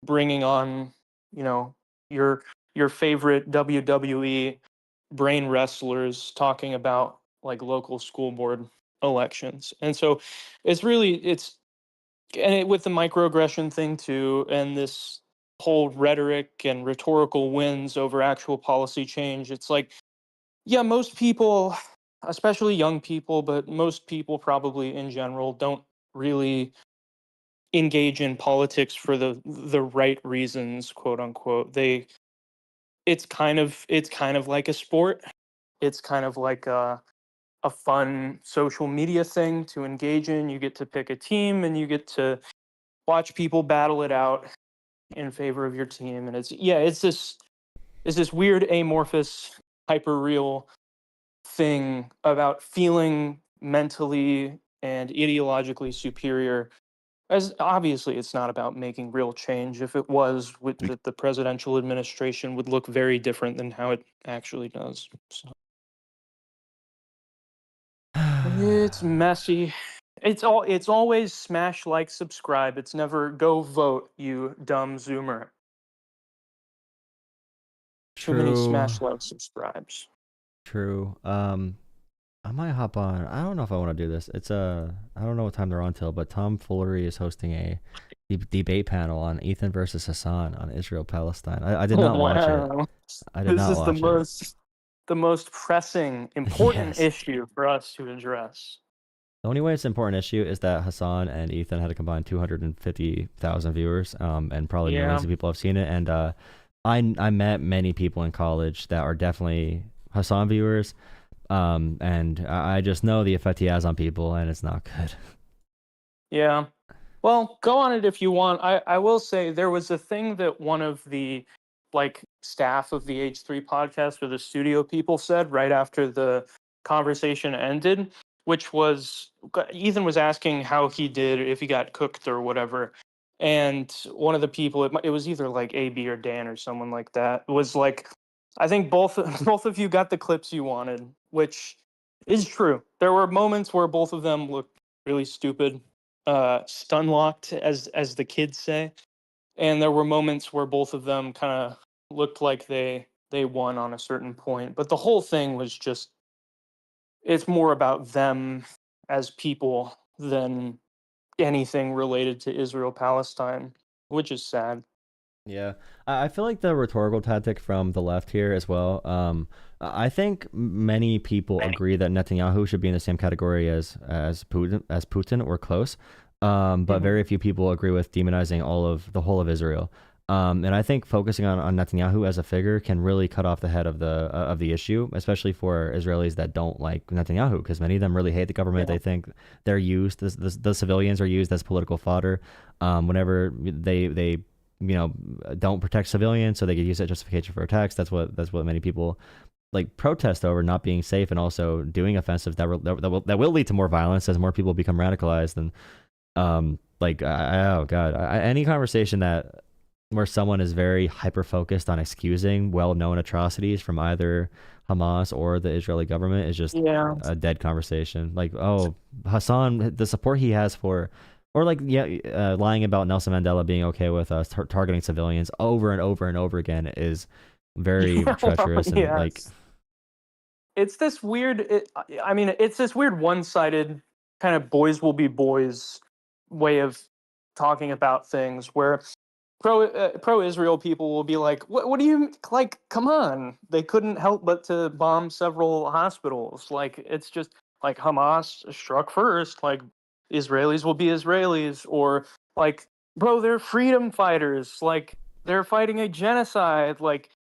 bringing on, your favorite WWE brain wrestlers talking about like local school board elections. And so with the microaggression thing too, and this whole rhetoric and rhetorical wins over actual policy change, it's like, yeah, most people, especially young people, but most people probably in general, don't really engage in politics for the right reasons, quote unquote. It's kind of like a sport. It's kind of like a fun social media thing to engage in. You get to pick a team and you get to watch people battle it out in favor of your team. And it's this weird amorphous hyper real thing about feeling mentally and ideologically superior. As obviously it's not about making real change. If it was, the presidential administration would look very different than how it actually does. So. It's messy. It's always smash, like, subscribe. It's never go vote, you dumb Zoomer. Too many smash, like, subscribes. True. I might hop on. I don't know if I want to do this. It's I don't know what time they're on till, but Tom Foolery is hosting a debate panel on Ethan versus Hassan on Israel Palestine. I did not watch it. I did not watch it. This is the most pressing, important issue for us to address. The only way it's an important issue is that Hassan and Ethan had a combined 250,000 viewers, and probably millions of people have seen it. And I met many people in college that are definitely Hassan viewers, and I just know the effect he has on people, and it's not good. Yeah. Well, go on it if you want. I will say there was a thing that one of the staff of the H3 podcast or the studio people said right after the conversation ended, which was Ethan was asking how he did, if he got cooked or whatever. And one of the people, it was either like AB or Dan or someone like that, was like, I think both of you got the clips you wanted, which is true. There were moments where both of them looked really stupid, stun locked, as the kids say, and there were moments where both of them kind of looked like they won on a certain point. But the whole thing was just, it's more about them as people than anything related to Israel Palestine, which is sad. Yeah, I feel like the rhetorical tactic from the left here as well. I think many people agree that Netanyahu should be in the same category as Putin or close. But very few people agree with demonizing the whole of Israel. And I think focusing on Netanyahu as a figure can really cut off the head of the issue, especially for Israelis that don't like Netanyahu, because many of them really hate the government. They think they're used, the civilians are used as political fodder. Whenever they don't protect civilians, so they could use that justification for attacks. That's what many people protest over, not being safe and also doing offensive that will lead to more violence as more people become radicalized. And oh god, any conversation where someone is very hyper focused on excusing well-known atrocities from either Hamas or the Israeli government is just a dead conversation. Hassan, the support he has for, or lying about Nelson Mandela being okay with us targeting civilians over and over and over again is very treacherous. And it's this weird. It's this weird one-sided kind of boys will be boys way of talking about things, where pro-Israel people will be like, what do you like? Come on, they couldn't help but to bomb several hospitals. It's just like Hamas struck first. Israelis will be Israelis, or bro, they're freedom fighters. They're fighting a genocide.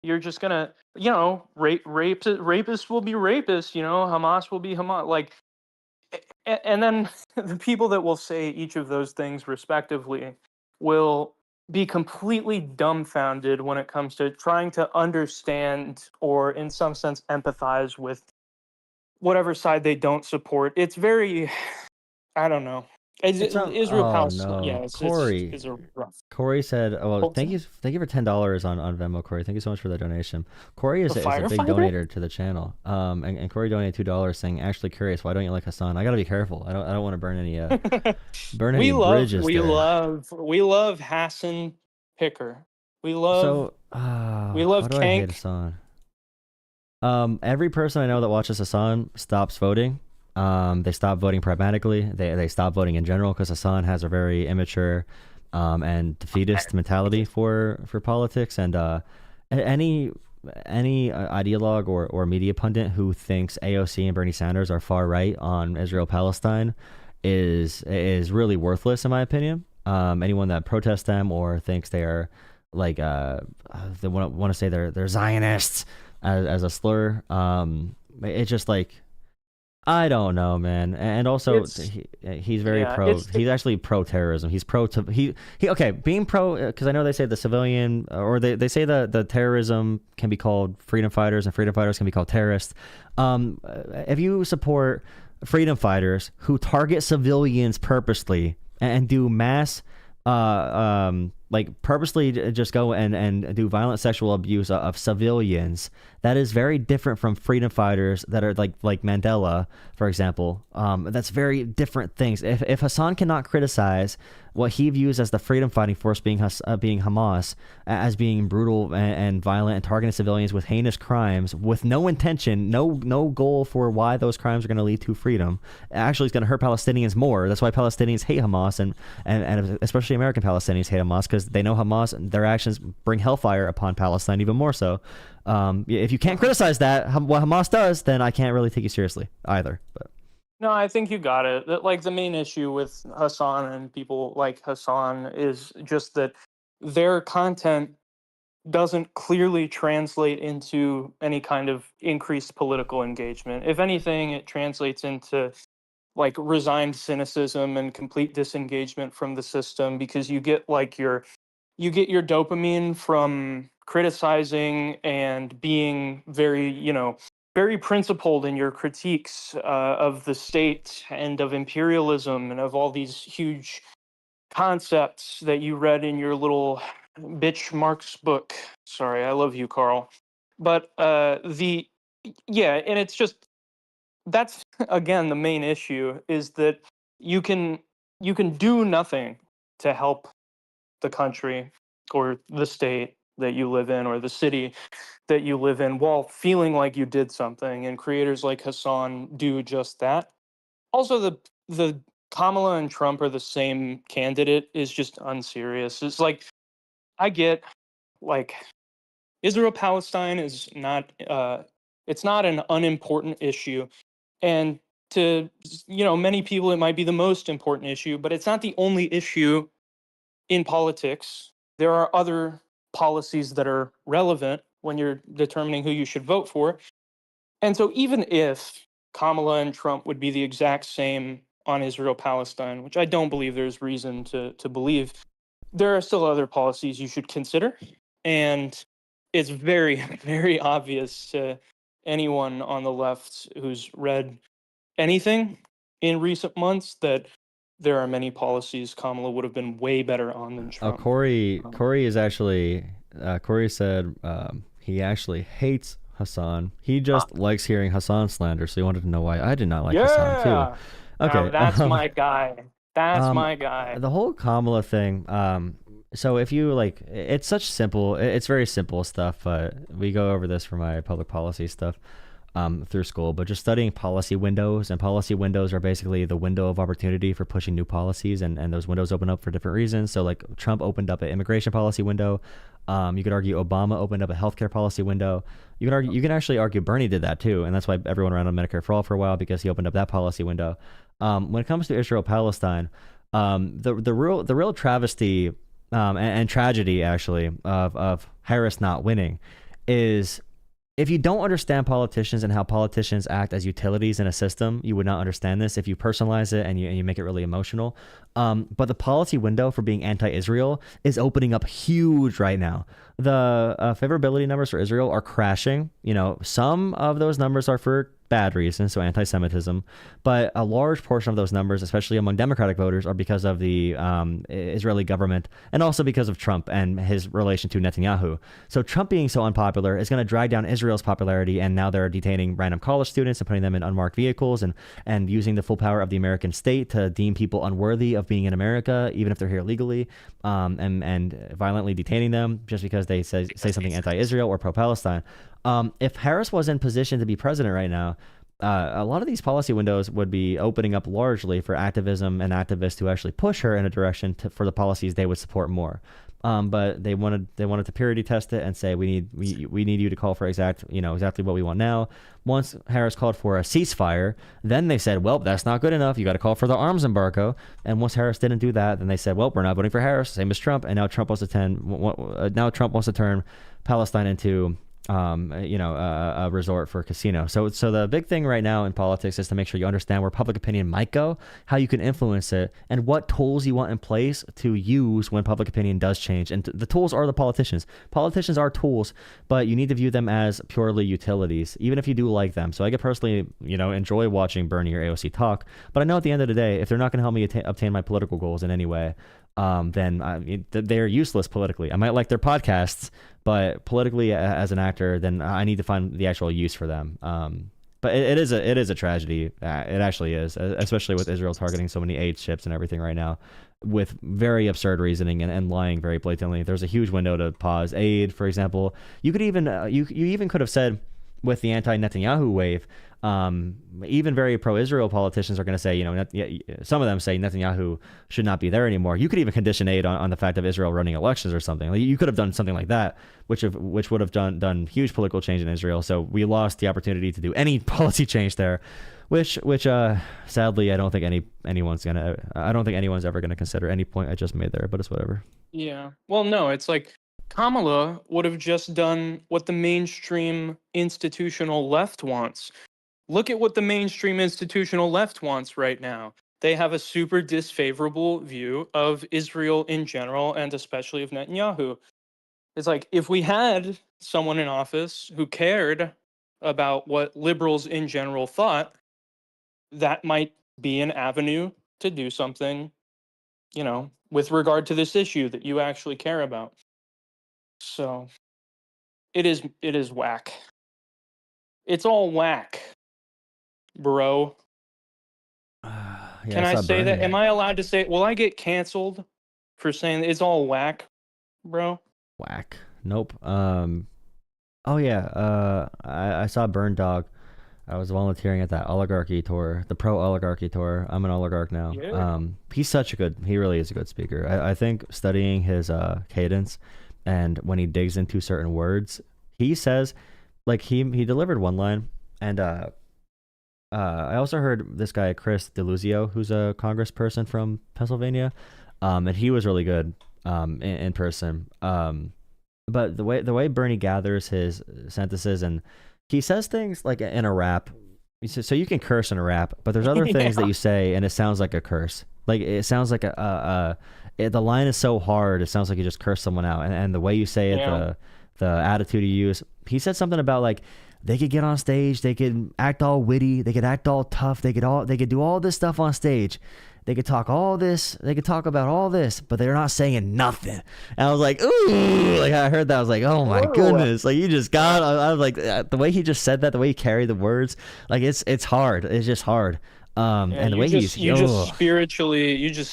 You're just gonna, rapists will be rapists. Hamas will be Hamas. And then the people that will say each of those things respectively will be completely dumbfounded when it comes to trying to understand or in some sense empathize with whatever side they don't support. It's very, I don't know. Israel Palestine. Yeah, Corey. It's a rough. Corey said, "Oh, thank you for $10 on Venmo, Corey. Thank you so much for that donation." Corey is a big donator to the channel. And Corey donated $2 saying, "Actually curious, why don't you like Hassan?" I gotta be careful. I don't want to burn any bridges. We love Hassan Picker. We love Kank. I hate Hassan? Every person I know that watches Hassan stops voting. They stop voting pragmatically. They stop voting in general because Hassan has a very immature and defeatist mentality for politics. And any ideologue or media pundit who thinks AOC and Bernie Sanders are far right on Israel Palestine is really worthless, in my opinion. Anyone that protests them or thinks they are they want to say they're Zionists as a slur, it's just I don't know, man. And also, he's very he's actually pro-terrorism. He's being pro, because I know they say the civilian, or they say that the terrorism can be called freedom fighters and freedom fighters can be called terrorists. If you support freedom fighters who target civilians purposely and do mass purposely just go and do violent sexual abuse of civilians, that is very different from freedom fighters that are like Mandela, for example. That's very different things. If Hassan cannot criticize what he views as the freedom fighting force being Hamas, as being brutal and violent and targeting civilians with heinous crimes with no intention, no goal for why those crimes are going to lead to freedom, actually it's going to hurt Palestinians more. That's why Palestinians hate Hamas, and especially American Palestinians hate Hamas, because they know Hamas and their actions bring hellfire upon Palestine even more so. If you can't criticize that, what Hamas does, then I can't really take you seriously either. But no, I think you got it. The main issue with Hassan and people like Hassan is just that their content doesn't clearly translate into any kind of increased political engagement. If anything, it translates into like resigned cynicism and complete disengagement from the system, because you get your dopamine from criticizing and being very principled in your critiques of the state and of imperialism and of all these huge concepts that you read in your little bitch Marx book. Sorry, I love you, Carl. But and it's just, that's again the main issue, is that you can do nothing to help the country or the state that you live in or the city that you live in while feeling like you did something, and creators like Hassan do just that. Also, the Kamala and Trump are the same candidate is just unserious. It's like, I get, like, Israel Palestine is not it's not an unimportant issue, and to many people it might be the most important issue, but it's not the only issue in politics. There are other policies that are relevant when you're determining who you should vote for. And so even if Kamala and Trump would be the exact same on Israel Palestine, which I don't believe there's reason to believe, there are still other policies you should consider. And it's very, very obvious to anyone on the left who's read anything in recent months that there are many policies Kamala would have been way better on than Trump. Corey is actually, Corey said he actually hates Hassan. He just likes hearing Hassan slander, so he wanted to know why I did not like Hassan too. Okay, now that's my guy. That's my guy. The whole Kamala thing. So if you like, it's very simple stuff. But we go over this for my public policy stuff through school. But just studying policy windows, and policy windows are basically the window of opportunity for pushing new policies, and those windows open up for different reasons. So like Trump opened up an immigration policy window. You could argue Obama opened up a healthcare policy window. You can actually argue Bernie did that too, and that's why everyone ran on Medicare for all for a while, because he opened up that policy window. When it comes to Israel Palestine, the real travesty and tragedy actually of Harris not winning is, if you don't understand politicians and how politicians act as utilities in a system, you would not understand this if you personalize it and you make it really emotional. But the policy window for being anti-Israel is opening up huge right now. The favorability numbers for Israel are crashing. Some of those numbers are for bad reasons, so anti-Semitism, but a large portion of those numbers, especially among Democratic voters, are because of the Israeli government, and also because of Trump and his relation to Netanyahu. So Trump being so unpopular is going to drag down Israel's popularity, and now they're detaining random college students and putting them in unmarked vehicles and using the full power of the American state to deem people unworthy of being in America, even if they're here legally, and violently detaining them just because they say something anti-Israel or pro-Palestine. If Harris was in position to be president right now, a lot of these policy windows would be opening up largely for activism and activists who actually push her in a direction for the policies they would support more. But they wanted to purity test it and say we need you to call for exactly what we want now. Once Harris called for a ceasefire, then they said, well, that's not good enough. You got to call for the arms embargo. And once Harris didn't do that, then they said, well, we're not voting for Harris, same as Trump. And now Trump wants to turn Palestine into a resort for a casino. So the big thing right now in politics is to make sure you understand where public opinion might go, how you can influence it, and what tools you want in place to use when public opinion does change. And the tools are the politicians. Politicians are tools, but you need to view them as purely utilities, even if you do like them. So I could personally, enjoy watching Bernie or AOC talk, but I know at the end of the day, if they're not going to help me obtain my political goals in any way, then they're useless politically. I might like their podcasts, but politically as an actor, then I need to find the actual use for them. But it is a tragedy. It actually is, especially with Israel targeting so many aid ships and everything right now, with very absurd reasoning and lying very blatantly. There's a huge window to pause aid, for example. You could even you even could have said, with the anti-Netanyahu wave, even very pro-Israel politicians are going to say, some of them say Netanyahu should not be there anymore. You could even condition aid on the fact of Israel running elections or something. Like, you could have done something like that, which would have done huge political change in Israel. So we lost the opportunity to do any policy change there, which sadly I don't think anyone's ever gonna consider any point I just made there. But it's whatever. Yeah. Well, no, it's like Kamala would have just done what the mainstream institutional left wants. Look at what the mainstream institutional left wants right now. They have a super disfavorable view of Israel in general, and especially of Netanyahu. It's like, if we had someone in office who cared about what liberals in general thought, that might be an avenue to do something, you know, with regard to this issue that you actually care about. So it is whack. It's all whack, bro. Yeah, Can I say that? Am I allowed to say? Will I get canceled for saying it's all whack, bro? Whack. Nope. Oh yeah. I saw Burn Dog. I was volunteering at that oligarchy tour, the pro oligarchy tour. I'm an oligarch now. Yeah. He really is a good speaker. I think studying his cadence and when he digs into certain words, he says, like he delivered one line, and I also heard this guy Chris DeLuzio, who's a congressperson from Pennsylvania, and he was really good in person. But the way Bernie gathers his sentences, and he says things like in a rap. So you can curse in a rap, but there's other things that you say and it sounds like a curse. Like it sounds like the line is so hard, it sounds like you just curse someone out. And the way you say it, the attitude you use. He said something about like they could get on stage, they could act all witty, they could act all tough, they could do all this stuff on stage. They could talk all this, they could talk about all this, but they're not saying nothing. And I was like, ooh, like I heard that, I was like, oh my goodness, like you just got, I was like, the way he just said that, the way he carried the words, like it's hard, it's just hard. And the way you just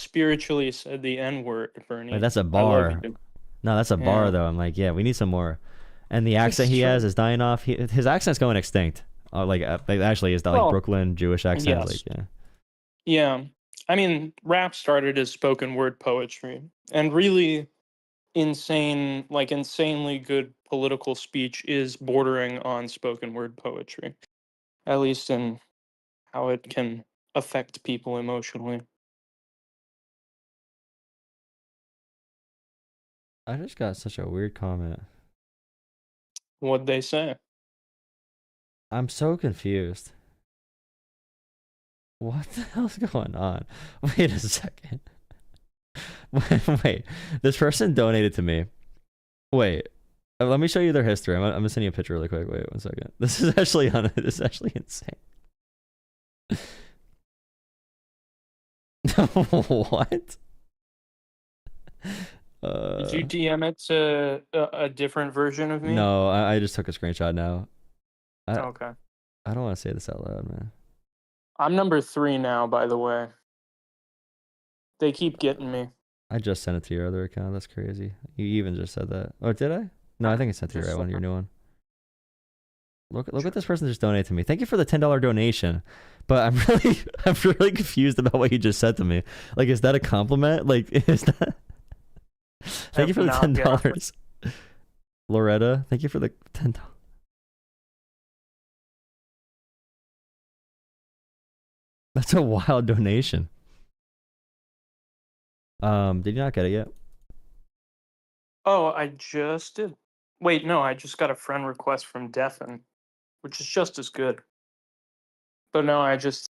spiritually said the N-word, Bernie. Like, that's a bar. No, that's a bar though. I'm like, yeah, we need some more. And the accent he has is dying off. His accent's going extinct. Actually, is that like Brooklyn Jewish accent? Yes. Like, yeah. Yeah. I mean, rap started as spoken word poetry, and really insanely good political speech is bordering on spoken word poetry, at least in how it can affect people emotionally. I just got such a weird comment. What'd they say? I'm so confused. What the hell's going on? Wait a second. Wait, this person donated to me. Wait, let me show you their history. I'm gonna send you a picture really quick. Wait 1 second. This is actually insane. What? Did you DM it to a different version of me? No, I just took a screenshot now. Okay. I don't want to say this out loud, man. I'm number 3 now, by the way. They keep getting me. I just sent it to your other account. That's crazy. You even just said that. Oh, did I? No, I think I sent to your right one, your new one. Look what this person just donated to me. Thank you for the $10 donation. But I'm really confused about what you just said to me. Like, is that a compliment? Like, is that? Thank you for the $10. Loretta, thank you for the $10. That's a wild donation. Did you not get it yet? Oh, I just did. Wait, no, I just got a friend request from Defen, which is just as good. But no, I just...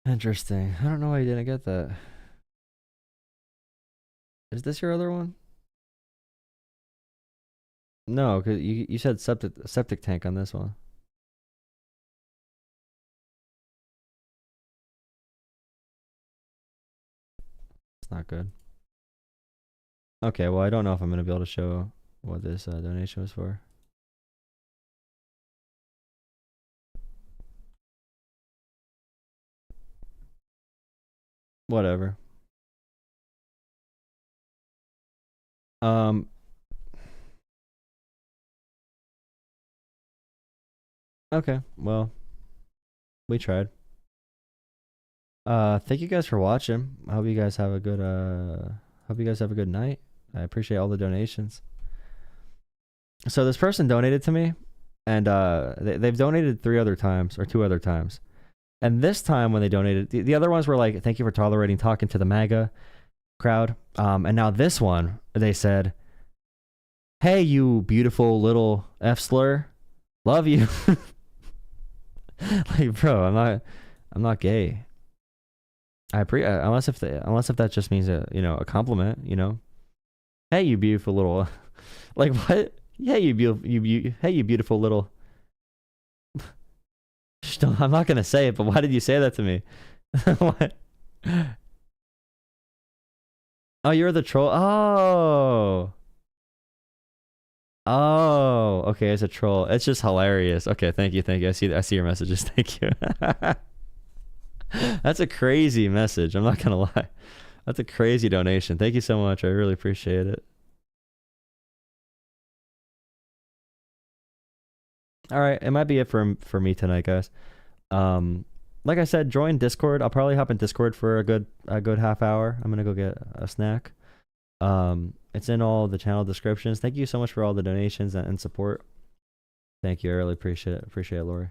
Interesting. I don't know why you didn't get that. Is this your other one? No, because you said septic tank on this one. It's not good. Okay, well, I don't know if I'm going to be able to show what this donation was for. Whatever. Okay, well, we tried. Thank you guys for watching. I hope you guys have a good night. I appreciate all the donations. So this person donated to me, and they've donated 3 other times or 2 other times, And this time when they donated, the other ones were like, thank you for tolerating talking to the MAGA crowd. And now this one, they said, hey, you beautiful little F slur, love you. Like, bro, I'm not gay. Unless if that just means a compliment, Hey, you beautiful little, like what? Yeah, you beautiful little. I'm not gonna say it, but why did you say that to me? What? Oh, you're the troll. Oh, okay, it's a troll. It's just hilarious. Okay, thank you. I see your messages. Thank you. That's a crazy message. I'm not gonna lie. That's a crazy donation. Thank you so much. I really appreciate it. All right, it might be it for me tonight, guys. Like I said, join Discord. I'll probably hop in Discord for a good half hour. I'm gonna go get a snack. It's in all the channel descriptions. Thank you so much for all the donations and support. Thank you. I really appreciate it. Appreciate it, Lori.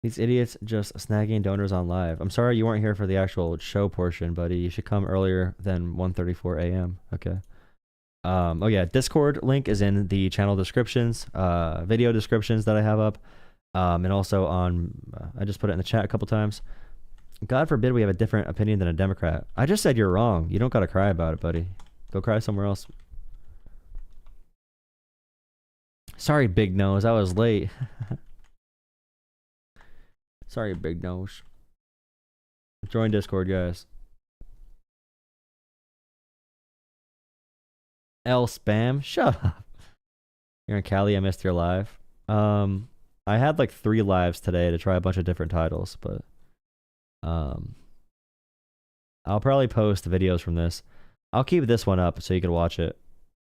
These idiots just snagging donors on live. I'm sorry you weren't here for the actual show portion, buddy. You should come earlier than 1:34 a.m. Okay. Oh yeah, Discord link is in the channel descriptions, video descriptions that I have up, and also on. I just put it in the chat a couple times. God forbid we have a different opinion than a Democrat. I just said you're wrong. You don't gotta cry about it, buddy. Go cry somewhere else. Sorry, Big Nose. I was late. Sorry, Big Nose. Join Discord, guys. L spam. Shut up. You're in Cali. I missed your live. I had like 3 lives today to try a bunch of different titles, but I'll probably post videos from this. I'll keep this one up so you can watch it.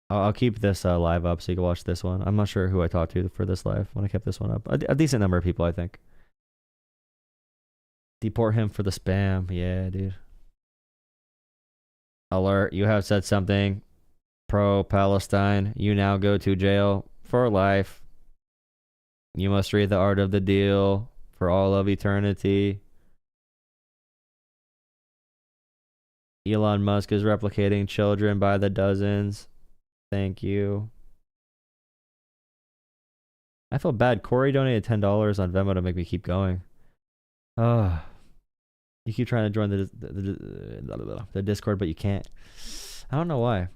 I'll keep this live up so you can watch this one. I'm not sure who I talked to for this live when I kept this one up. A decent number of people, I think. Deport him for the spam. Yeah, dude. Alert, you have said something pro-Palestine. You now go to jail for life. You must read The Art of the Deal for all of eternity. Elon Musk is replicating children by the dozens. Thank you. I feel bad. Corey donated $10 on Venmo to make me keep going. Oh, you keep trying to join the Discord, but you can't. I don't know why.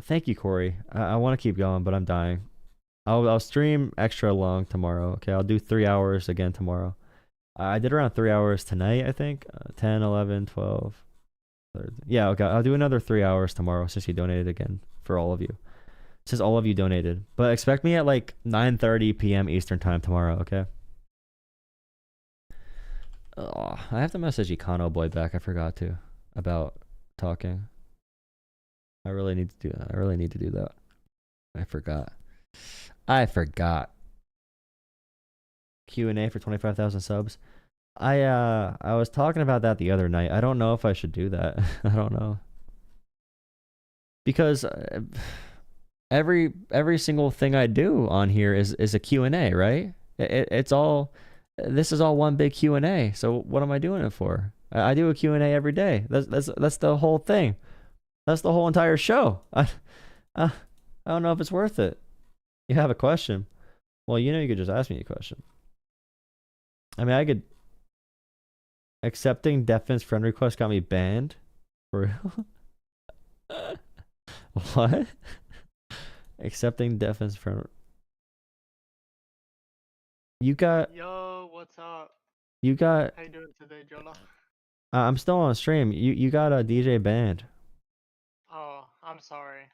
Thank you, Corey. I want to keep going, but I'm dying. I'll stream extra long tomorrow. Okay, I'll do 3 hours again tomorrow. I did around 3 hours tonight, I think. 10, 11, 12. Yeah, okay. I'll do another 3 hours tomorrow since you donated again for all of you. Since all of you donated. But expect me at like 9:30 p.m. Eastern time tomorrow, okay? Oh, I have to message Econo Boy back. I forgot to. About talking. I really need to do that. I forgot. Q&A for 25,000 subs. I was talking about that the other night. I don't know if I should do that. I don't know. Because every single thing I do on here is a Q&A, right? It's all, this is all one big Q&A. So what am I doing it for? I do a Q&A every day. That's the whole thing. That's the whole entire show. I don't know if it's worth it. You have a question. Well, you could just ask me a question. I mean, I could. Accepting Defin's friend request got me banned? For real? What? Accepting Defin's friend. You got. Yo, what's up? You got. How you doing today, Jolah? I'm still on stream. You got a DJ banned. Oh, I'm sorry.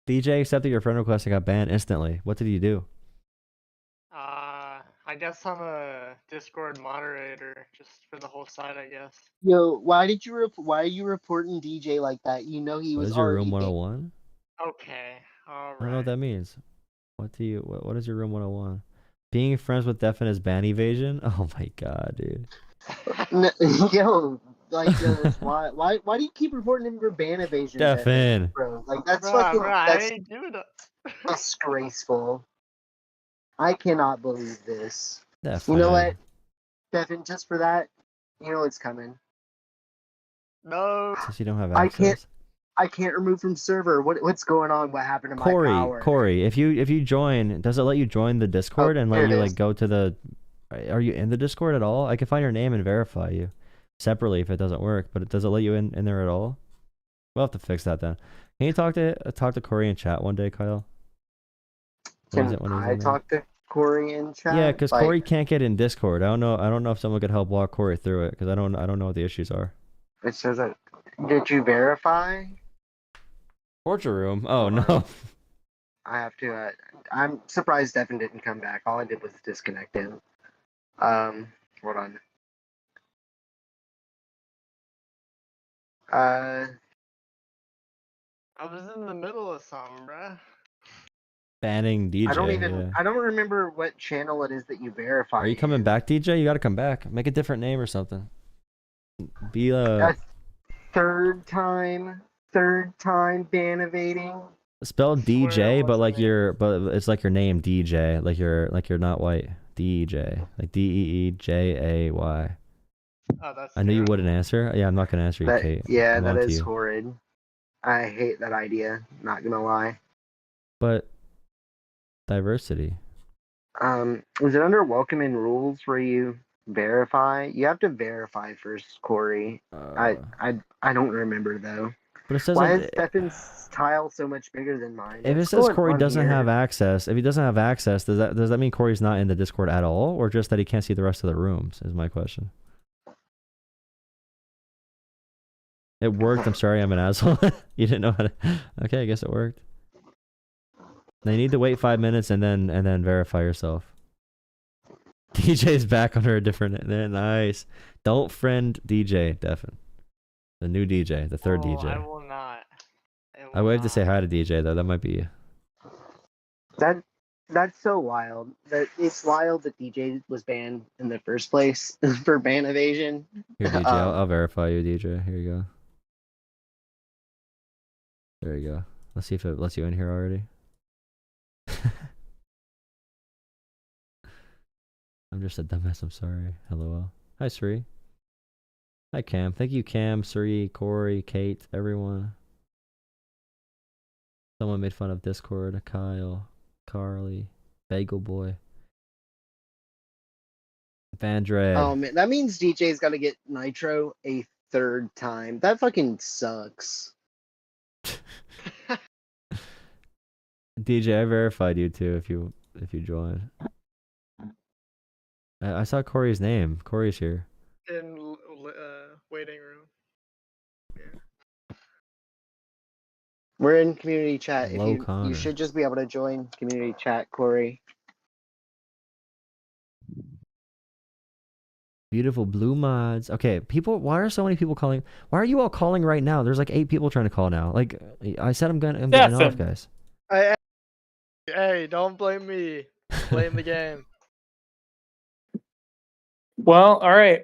DJ accepted your friend request and got banned instantly. What did you do? I guess I'm a Discord moderator just for the whole site, I guess. Yo, why are you reporting DJ like that? You know he What was is your already room 101? Okay, all I don't know what right. that means. What is your room 101? Being friends with Defin is ban evasion? Oh my god, dude. Yo, like, why do you keep reporting him for ban evasion? Defin. Bro, like that's Bro, fucking I that's ain't doing it. disgraceful. I cannot believe this. Definitely. You know what, Stefan? Just for that, you know it's coming. No. Since you don't have access. I can't remove from server. What's going on? What happened to my power? Corey, if you join, does it let you join the Discord and let you like go to the? Are you in the Discord at all? I can find your name and verify you separately if it doesn't work. But does it let you in there at all? We'll have to fix that then. Can you talk to Corey in chat one day, Kyle? Can I talk to Corey in chat? Yeah, because Corey can't get in Discord. I don't know if someone could help walk Corey through it because I don't know what the issues are. It says that. Did you verify? Torture room? Oh no. I have to. I'm surprised Stefan didn't come back. All I did was disconnect him. Hold on. I was in the middle of something, bruh. Banning DJ. I don't remember what channel it is that you verify. Are you coming back, DJ? You got to come back. Make a different name or something. Be third time ban evading. Spell DJ, but it's like your name DJ, like you're not white. DJ, like Deejay. Oh, that's. I knew you wouldn't answer. Yeah, I'm not gonna answer you, Kate. Yeah, that is horrid. I hate that idea. Not gonna lie. But diversity. Is it under welcome in rules where you verify? You have to verify first, Corey. I don't remember though. But it says why is Stefan's tile so much bigger than mine? If it says Corey doesn't have access, if he doesn't have access, does that mean Corey's not in the Discord at all, or just that he can't see the rest of the rooms? Is my question. It worked. I'm sorry, I'm an asshole. You didn't know how to. Okay, I guess it worked. Now you need to wait 5 minutes and then verify yourself. DJ's back under a different. Nice. Don't friend DJ, Devin. The new DJ, the third DJ. I will not. I waved to say hi to DJ though. That might be you. That's so wild. It's wild that DJ was banned in the first place for ban evasion. Here, DJ, I'll verify you, DJ. Here you go. There you go. Let's see if it lets you in here already. I'm just a dumbass. I'm sorry. LOL. Hi, Sri. Hi, Cam. Thank you, Cam, Sri, Corey, Kate, everyone. Someone made fun of Discord. Kyle, Carly, Bagel Boy, Vandre. Oh man, that means DJ's got to get Nitro a third time. That fucking sucks. DJ, I verified you too if you join. I saw Corey's name. Corey's here. In waiting room. Yeah. We're in community chat. Hello, you should just be able to join community chat, Corey. Beautiful blue mods. Okay, people. Why are so many people calling? Why are you all calling right now? There's like 8 people trying to call now. Like I said, I'm getting off, guys. Hey, don't blame me. Blame the game. Well, all right.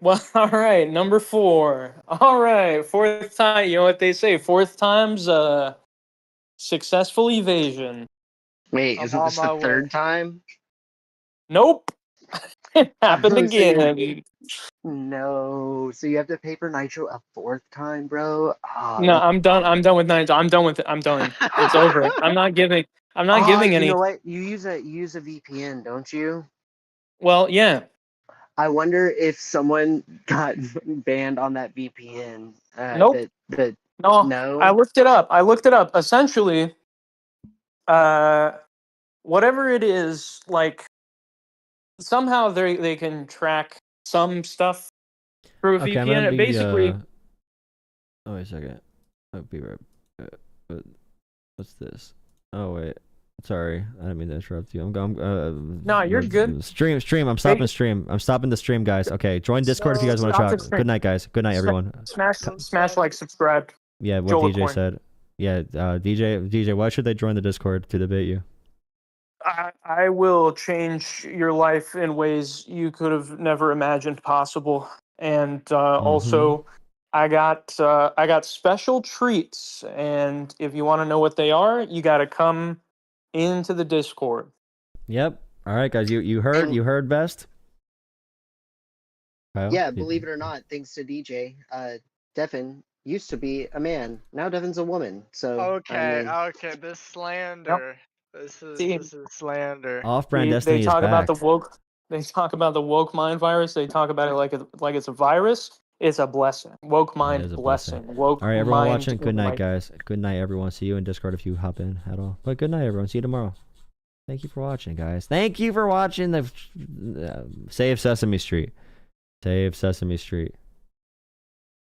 Well, all right. Number 4. All right, 4th time. You know what they say? 4th time's successful evasion. Wait, isn't this the 3rd time? Nope. It happened again. No, so you have to pay for Nitro a 4th time, bro. No, I'm done. I'm done with Nitro. I'm done with it. I'm done. It's over. I'm not giving any. You know what? You use a VPN, don't you? Well, yeah. I wonder if someone got banned on that VPN. Nope. No. I looked it up. Essentially, whatever it is, like somehow they can track some stuff through a VPN. Basically. Oh, wait a second. I'll be right. What's this? Oh wait. Sorry, I didn't mean to interrupt you. No, you're good. Stream. I'm stopping stream. I'm stopping the stream, guys. Okay, join Discord if you guys want to talk. Good night, guys. Good night, everyone. Smash like, subscribe. Yeah, what Jolah DJ said. Yeah, DJ, why should they join the Discord to debate you? I will change your life in ways you could have never imagined possible, and also I got special treats, and if you want to know what they are, you got to come into the Discord. Yep. All right, guys, you heard best. Kyle? Yeah, believe it or not, thanks to DJ, Devin used to be a man. Now Devin's a woman. So Okay, I mean, okay, this slander. This is slander. Off-brand They destiny talk is about the backed. woke. They talk about the woke mind virus. They talk about it like it's a virus. It's a blessing. Woke It mind is a blessing. blessing. Woke All right, everyone mind watching, good night, like- guys. Good night, everyone. See you in Discord if you hop in at all. But good night, everyone. See you tomorrow. Thank you for watching, guys. Thank you for watching the Save Sesame Street. Save Sesame Street.